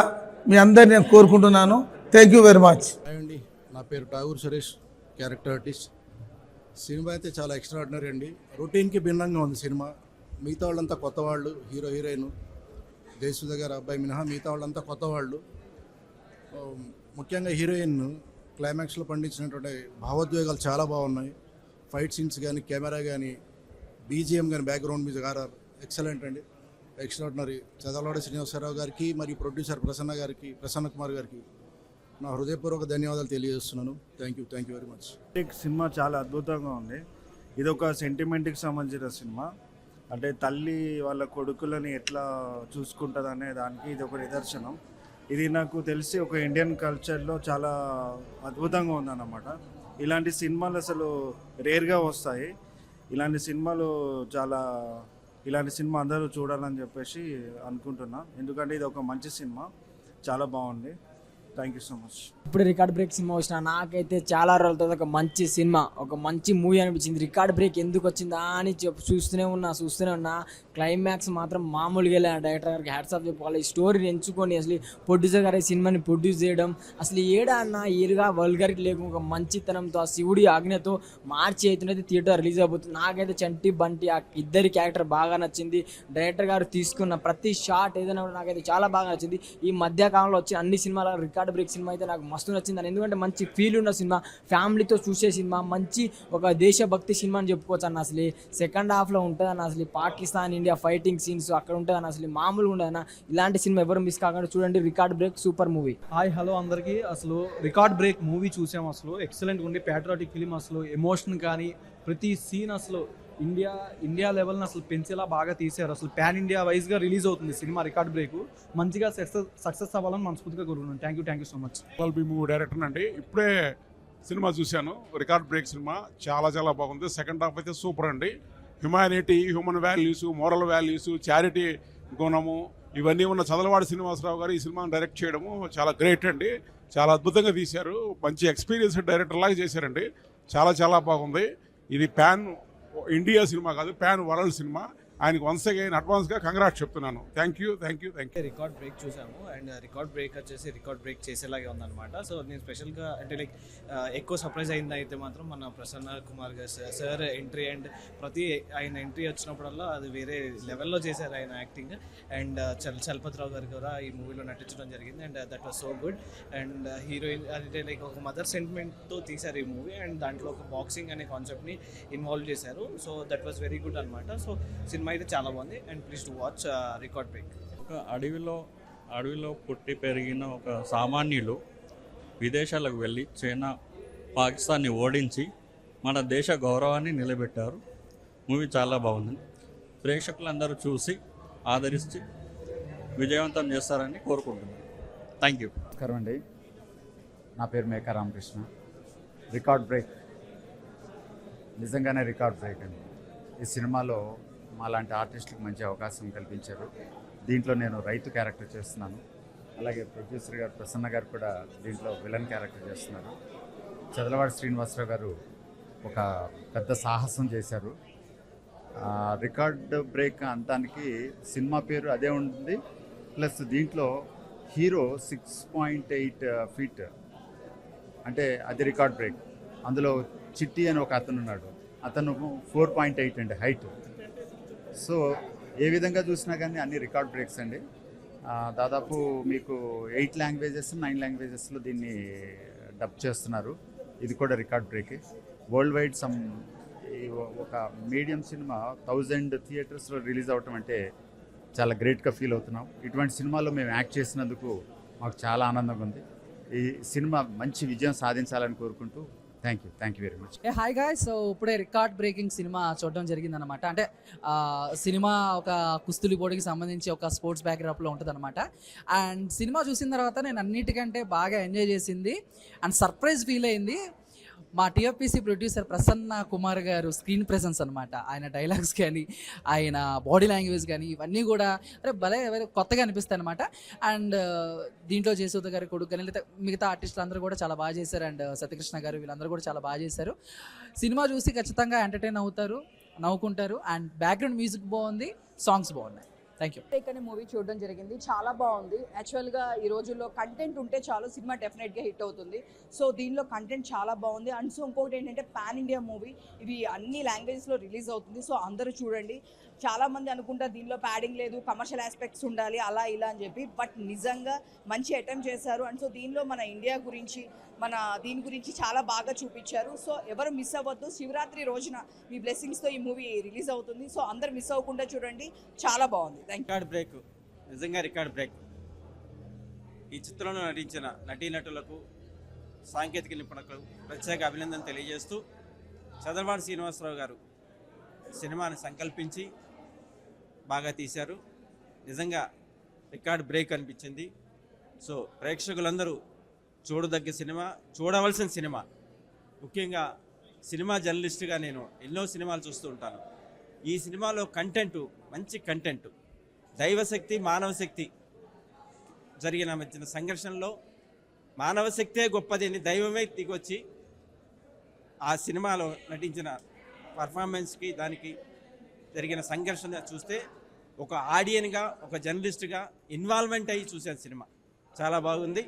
మీ అందరిని నేను కోరుకుంటున్నాను. Thank you very much. అండి, నా పేరు Tagore Suresh, character artist. Cinema అయితే చాలా ఎక్స్ట్రాడినరీ అండి. రొటీన్కి భిన్నంగా ఉంది సినిమా. మిగతా వాళ్ళంతా కొత్త వాళ్ళు, హీరోయిన్ జయసుధ గారు అబ్బాయి మినహా మిగతా వాళ్ళంతా కొత్త వాళ్ళు. ముఖ్యంగా హీరోయిన్ క్లైమాక్స్లో పండించినటువంటి భావోద్వేగాలు చాలా బాగున్నాయి. ఫైట్ సీన్స్ కానీ, కెమెరా కానీ, బీజిఎం కానీ, బ్యాక్గ్రౌండ్ మ్యూజిక్, ఆర్ఆర్ ఎక్సలెంట్ అండి, ఎక్స్ట్రాడినరీ. చదలవాడి శ్రీనివాసరావు గారికి మరియు ప్రొడ్యూసర్ ప్రసన్న కుమార్ గారికి నా హృదయపూర్వక ధన్యవాదాలు తెలియజేస్తున్నాను. Thank you very much. Cinema చాలా అద్భుతంగా ఉంది. ఇది ఒక సెంటిమెంట్కి సంబంధించిన సినిమా. అంటే తల్లి వాళ్ళ కొడుకులని ఎట్లా చూసుకుంటుంది అనే దానికి ఇది ఒక నిదర్శనం. ఇది నాకు తెలిసి ఒక ఇండియన్ కల్చర్లో చాలా అద్భుతంగా ఉందన్నమాట. ఇలాంటి సినిమాలు అసలు రేర్గా వస్తాయి. ఇలాంటి సినిమా అందరూ చూడాలని చెప్పేసి అనుకుంటున్నా. ఎందుకంటే ఇది ఒక మంచి సినిమా, చాలా బాగుంది. Thank you so much. ఇప్పుడు రికార్డ్ బ్రేక్ సినిమా వచ్చిన నాకైతే చాలా రోజుల తర్వాత ఒక మంచి సినిమా, ఒక మంచి మూవీ అనిపించింది. రికార్డ్ బ్రేక్ ఎందుకు వచ్చిందా అని చూస్తూనే ఉన్నా. క్లైమాక్స్ మాత్రం మామూలుగా వెళ్ళా. డైరెక్టర్ గారికి హ్యాట్స్ ఆఫ్ చెప్పుకోవాలి. ఈ స్టోరీని ఎంచుకొని అసలు ప్రొడ్యూసర్ గారి సినిమాని ప్రొడ్యూస్ చేయడం అసలు ఏడా అన్న ఏరుగా వల్గర్కి లేకుండా ఒక మంచితనంతో ఆ శివుడి ఆజ్ఞతో మార్చి అయితే థియేటర్ రిలీజ్ అయిపోతుంది. నాకైతే చంటి బంటి ఆ ఇద్దరి క్యారెక్టర్ బాగా నచ్చింది. డైరెక్టర్ గారు తీసుకున్న ప్రతి షాట్ ఏదైనా కూడా నాకైతే చాలా బాగా నచ్చింది. ఈ మధ్యకాలంలో వచ్చి అన్ని సినిమాల రికార్డ్ బ్రేక్ సినిమా అయితే నాకు మస్తు నచ్చింది. ఎందుకంటే మంచి ఫీల్ ఉన్న సినిమా, ఫ్యామిలీతో చూసే సినిమా, మంచి ఒక దేశభక్తి సినిమా అని చెప్పుకోవచ్చు అన్న. అసలు సెకండ్ హాఫ్లో ఉంటుంది అన్న. అసలు పాకిస్తాన్ ఇండియా ఫైటింగ్ సీన్స్ అక్కడ ఉంటుంది అన్న. అసలు మామూలుగా ఉండదు అన్న. ఇలాంటి సినిమా ఎవరు మిస్ కాకుండా చూడండి. Record break super movie. Hi hello అందరికీ. అసలు రికార్డ్ బ్రేక్ మూవీ చూసాము. అసలు ఎక్సలెంట్ ఉంది. Patriotic film. అసలు ఎమోషన్ కానీ ప్రతి సీన్ అసలు ఇండియా లెవెల్ని అసలు పెంచేలా బాగా తీశారు. అసలు పాన్ ఇండియా వైజ్గా రిలీజ్ అవుతుంది సినిమా రికార్డ్ బ్రేక్. మంచిగా సక్సెస్ అవ్వాలని మనస్ఫూర్తిగా కోరుకున్నాను. Thank you so much. Movie director అండి. ఇప్పుడే సినిమా చూశాను, రికార్డ్ బ్రేక్ సినిమా చాలా బాగుంది. సెకండ్ హాఫ్ అయితే సూపర్ అండి. Humanity, human values, moral values, charity గుణము ఇవన్నీ ఉన్న చదలవాడి శ్రీనివాసరావు గారు ఈ సినిమాని డైరెక్ట్ చేయడము చాలా గ్రేట్ అండి. చాలా అద్భుతంగా తీశారు. మంచి ఎక్స్పీరియన్స్ డైరెక్టర్ లాగా చేశారండి. చాలా బాగుంది. ఇది పాన్ ఇండియా సినిమా కాదు, పాన్ వరల్డ్ సినిమా. ఆయనకు వన్స్ అగైన్ అడ్వాన్స్గా కంగ్రాట్స్ చెప్తున్నాను. Thank you. రికార్డ్ బ్రేక్ చూసాము అండ్ రికార్డ్ బ్రేక్ వచ్చేసి రికార్డ్ బ్రేక్ చేసేలాగే ఉందన్నమాట. సో నేను స్పెషల్గా అంటే లైక్ ఎక్కువ సర్ప్రైజ్ అయింది అయితే మాత్రం మన ప్రసన్న కుమార్ గారు సార్ ఎంట్రీ. అండ్ ఆయన ఎంట్రీ వచ్చినప్పుడల్లా అది వేరే లెవెల్లో చేశారు ఆయన యాక్టింగ్. అండ్ చలపతిరావు గారు కూడా ఈ మూవీలో నటించడం జరిగింది. And that was so good. And heroine అంటే లైక్ ఒక మదర్ సెంటిమెంట్తో తీశారు ఈ మూవీ. అండ్ దాంట్లో ఒక బాక్సింగ్ అనే కాన్సెప్ట్ని ఇన్వాల్వ్ చేశారు. So that was very good అనమాట. సో సినిమా అయితే చాలా బాగుంది. And please to watch record break. ఒక అడవిలో పుట్టి పెరిగిన ఒక సామాన్యులు విదేశాలకు వెళ్ళి చైనా పాకిస్తాన్ని ఓడించి మన దేశ గౌరవాన్ని నిలబెట్టారు. మూవీ చాలా బాగుంది. ప్రేక్షకులందరూ చూసి ఆదరించి విజయవంతం చేస్తారని కోరుకుంటున్నాను. Thank you. నమస్కారం అండి, నా పేరు మేకా రామకృష్ణ. రికార్డ్ బ్రేక్ నిజంగానే రికార్డ్ బ్రేక్ అండి. ఈ సినిమాలో మాలాంటి ఆర్టిస్టులకు మంచి అవకాశం కల్పించారు. దీంట్లో నేను రైతు క్యారెక్టర్ చేస్తున్నాను. అలాగే ప్రొడ్యూసర్ గారు ప్రసన్న గారు కూడా దీంట్లో విలన్ క్యారెక్టర్ చేస్తున్నారు. చదలవాడి శ్రీనివాసరావు గారు ఒక పెద్ద సాహసం చేశారు. రికార్డ్ బ్రేక్ అంతానికి సినిమా పేరు అదే ఉంటుంది. ప్లస్ దీంట్లో హీరో 6.8 feet అంటే అది రికార్డ్ బ్రేక్. అందులో చిట్టి అని ఒక అతను ఉన్నాడు, అతను 4.8 అండి హైట్. సో ఏ విధంగా చూసినా కానీ అన్ని రికార్డ్ బ్రేక్స్ అండి. దాదాపు మీకు 8 లాంగ్వేజెస్ 9 లాంగ్వేజెస్లో దీన్ని డబ్ చేస్తున్నారు. ఇది కూడా రికార్డ్ బ్రేకే. వరల్డ్ వైడ్ ఒక మీడియం సినిమా 1000 థియేటర్స్లో రిలీజ్ అవ్వటం అంటే చాలా గ్రేట్గా ఫీల్ అవుతున్నాం. ఇటువంటి సినిమాలో మేము యాక్ట్ చేసినందుకు మాకు చాలా ఆనందంగా ఉంది. ఈ సినిమా మంచి విజయం సాధించాలని కోరుకుంటూ thank you very much. Hi guys. So ఇప్పుడే రికార్డ్ బ్రేకింగ్ సినిమా చూడడం జరిగిందనమాట. అంటే సినిమా ఒక కుస్తీ పోటీకి సంబంధించి ఒక స్పోర్ట్స్ బ్యాక్డ్రాప్లో ఉంటుంది అనమాట. అండ్ సినిమా చూసిన తర్వాత నేను అన్నిటికంటే బాగా ఎంజాయ్ చేసింది అండ్ సర్ప్రైజ్ ఫీల్ అయింది మా టీఎఫ్పీసీ ప్రొడ్యూసర్ ప్రసన్న కుమార్ గారు స్క్రీన్ ప్రెసెన్స్ అనమాట. ఆయన డైలాగ్స్ కానీ ఆయన బాడీ లాంగ్వేజ్ కానీ ఇవన్నీ కూడా భలే కొత్తగా అనిపిస్తాయి అనమాట. అండ్ దీంట్లో జయసూద గారి కొడుకు కానీ లేదా మిగతా ఆర్టిస్టులు అందరూ కూడా చాలా బాగా చేశారు. అండ్ సత్యకృష్ణ గారు వీళ్ళందరూ కూడా చాలా బాగా చేశారు. సినిమా చూసి ఖచ్చితంగా ఎంటర్టైన్ అవుతారు, నవ్వుకుంటారు. అండ్ బ్యాక్గ్రౌండ్ మ్యూజిక్ బాగుంది, సాంగ్స్ బాగున్నాయి. Thank you. బ్రేక్ అనే మూవీ చూడడం జరిగింది. చాలా బాగుంది. యాక్చువల్గా ఈ రోజుల్లో కంటెంట్ ఉంటే చాలు, సినిమా డెఫినెట్గా హిట్ అవుతుంది. సో దీనిలో కంటెంట్ చాలా బాగుంది. అండ్ సో ఇంకొకటి ఏంటంటే పాన్ ఇండియా మూవీ, ఇవి అన్ని లాంగ్వేజెస్లో రిలీజ్ అవుతుంది. సో అందరూ చూడండి. చాలామంది అనుకుంటారు దీనిలో ప్యాడింగ్ లేదు, కమర్షియల్ ఆస్పెక్ట్స్ ఉండాలి అలా ఇలా అని చెప్పి, బట్ నిజంగా మంచి అటెంప్ట్ చేశారు. అండ్ సో దీనిలో మన ఇండియా గురించి, మన దీని గురించి చాలా బాగా చూపించారు. సో ఎవరు మిస్ అవ్వద్దు. శివరాత్రి రోజున మీ బ్లెస్సింగ్స్తో ఈ మూవీ రిలీజ్ అవుతుంది. సో అందరు మిస్ అవ్వకుండా చూడండి, చాలా బాగుంది. Thank you. రికార్డ్ బ్రేక్, నిజంగా రికార్డ్ బ్రేక్. ఈ చిత్రంలో నటించిన నటీనటులకు, సాంకేతిక నిపుణులకు ప్రత్యేక అభినందన తెలియజేస్తూ చదలవాడ శ్రీనివాసరావు గారు సినిమాని సంకల్పించి బాగా తీశారు. నిజంగా రికార్డ్ బ్రేక్ అనిపించింది. సో ప్రేక్షకులందరూ చూడదగ్గ సినిమా, చూడవలసిన సినిమా. ముఖ్యంగా సినిమా జర్నలిస్ట్గా నేను ఎన్నో సినిమాలు చూస్తూ ఉంటాను. ఈ సినిమాలో కంటెంటు మంచి కంటెంటు, దైవశక్తి మానవశక్తి జరిగిన మధ్యన సంఘర్షణలో మానవ శక్తే గొప్పది అని దైవమే దిగొచ్చి ఆ సినిమాలో నటించిన పర్ఫార్మెన్స్కి దానికి జరిగిన సంఘర్షణ చూస్తే ఒక ఆడియన్గా, ఒక జర్నలిస్ట్గా ఇన్వాల్వ్మెంట్ అయ్యి చూసాను. సినిమా చాలా బాగుంది,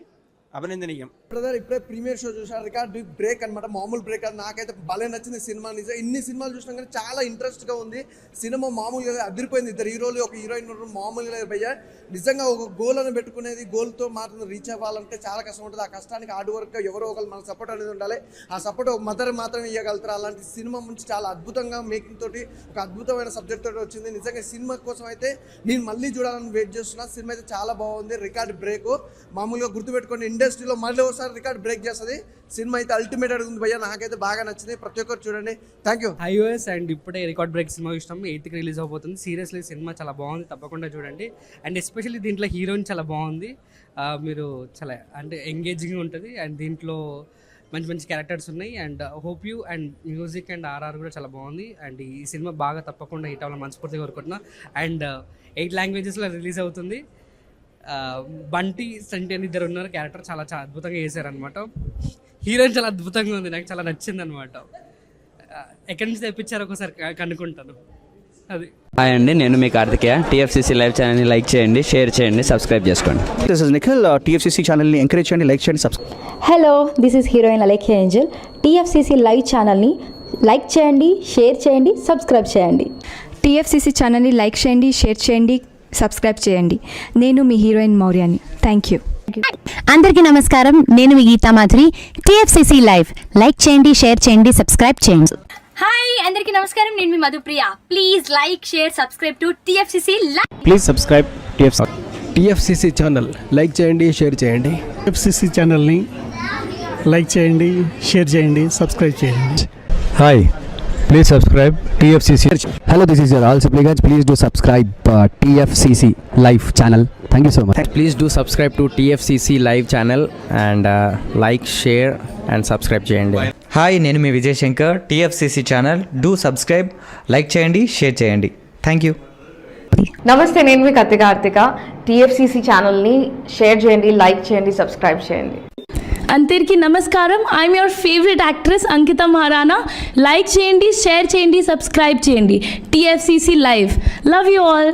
అభినందనీయం. బ్రదర్ ఇప్పుడే ప్రీమియర్ షో చూసాను. రికార్డ్ బ్రేక్ అనమాట, మామూలు బ్రేక్ అది. నాకైతే భలే నచ్చింది సినిమా. నిజం ఇన్ని సినిమాలు చూసినా కానీ చాలా ఇంట్రెస్ట్గా ఉంది సినిమా. మామూలుగా అదిరిపోయింది. 2 హీరోలు, ఒక హీరోయిన్ మామూలుగా భయ్యా. నిజంగా ఒక గోల్ అని పెట్టుకునేది, గోల్తో మాత్రం రీచ్ అవ్వాలంటే చాలా కష్టం ఉంటుంది. ఆ కష్టానికి హార్డ్ వర్క్ ఎవరో ఒకరు మన సపోర్ట్ అనేది ఉండాలి. ఆ సపోర్ట్ ఒక మదర్ మాత్రమే ఇవ్వగలుగుతారు. అలాంటి సినిమా నుంచి చాలా అద్భుతంగా మేకింగ్ తోటి, ఒక అద్భుతమైన సబ్జెక్ట్ తోటి వచ్చింది. నిజంగా సినిమా కోసం అయితే నేను మళ్ళీ చూడాలని వెయిట్ చేస్తున్నా. సినిమా అయితే చాలా బాగుంది. రికార్డ్ బ్రేక్ మామూలుగా గుర్తుపెట్టుకోండి, ఇండస్ట్రీలో మళ్ళీ ఒకసారి రికార్డ్ బ్రేక్ చేస్తుంది. సినిమా అయితే అల్టిమేట్ అడుగుతుంది భయ్యా. నాకైతే బాగా నచ్చింది. ప్రతి ఒక్కరు చూడండి. Thank you. iOS అండ్ ఇప్పుడే రికార్డ్ బ్రేక్ సినిమా ఇష్టం 8th రిలీజ్ అవబోతుంది. సీరియస్లీ సినిమా చాలా బాగుంది, తప్పకుండా చూడండి. అండ్ ఎస్పెషల్లీ దీంట్లో హీరోయిన్ చాలా బాగుంది. మీరు చాలా అంటే ఎంగేజింగ్ ఉంటుంది. అండ్ దీంట్లో మంచి మంచి క్యారెక్టర్స్ ఉన్నాయి. And hope you and music and RR కూడా చాలా బాగుంది. అండ్ ఈ సినిమా బాగా తప్పకుండా హిట్ అవ్వాలని మనస్ఫూర్తిగా కోరుకుంటున్నా. అండ్ 8 లాంగ్వేజెస్లో రిలీజ్ అవుతుంది. బంటి సంటి అని ఇద్దరు ఉన్నారు క్యారెక్టర్, చాలా చాలా అద్భుతంగా చేశారనమాట. హీరోయిన్ చాలా అద్భుతంగా ఉంది, నాకు చాలా నచ్చింది అనమాట. ఎక్కడి నుంచి తెప్పించారో ఒకసారి కనుక్కుంటాను. అది హాయ్ అండి, నేను మీ కార్తికేయ. టీఎఫ్సీసీ లైవ్ ఛానల్ని లైక్ చేయండి, షేర్ చేయండి, సబ్స్క్రైబ్ చేసుకోండి. This is Nikhil. టీఎఫ్సీసీ ఛానల్ని ఎంకరేజ్ చేయండి, లైక్ చేయండి, subscribe. Hello, this is heroine Alekhya angel. TFCC live ఛానల్ని లైక్ చేయండి, షేర్ చేయండి, సబ్స్క్రైబ్ చేయండి. టీఎఫ్సీసీ ఛానల్ని లైక్ చేయండి, షేర్ చేయండి, సబ్స్క్రైబ్ చేయండి. నేను మీ హీరోయిన్ మౌర్యాని. Thank you. అందరికీ నమస్కారం, నేను మీ Geetha Madhuri. TFCC live like చేయండి, షేర్ చేయండి, సబ్స్క్రైబ్ చేయండి. హాయ్ అందరికీ నమస్కారం, నేను మీ Madhupriya. Please like, share, subscribe to TFCC live. Please subscribe TFCC channel. Like చేయండి, షేర్ చేయండి. టీఎఫ్సీసీ ఛానల్ని లైక్ చేయండి, షేర్ చేయండి, సబ్స్క్రైబ్ చేయండి. Hi, please subscribe TFCC. Hello, this is your all supplicants. Please do subscribe TFCC live channel. Thank you so much. Please do subscribe to TFCC live channel and like, share and subscribe చేయండి. Hi, నేను మీ Vijay Shankar. TFCC channel do subscribe, like చేయండి, share చేయండి. Thank you. నమస్తే, నేను మీ Karthika. TFCC ఛానల్ని share చేయండి, లైక్ చేయండి, సబ్స్క్రైబ్ చేయండి. అందరికీ నమస్కారం, I'm your favourite actress Ankita Maharana. Like చేయండి, షేర్ చేయండి, సబ్స్క్రైబ్ చేయండి. TFCC live. Love you all.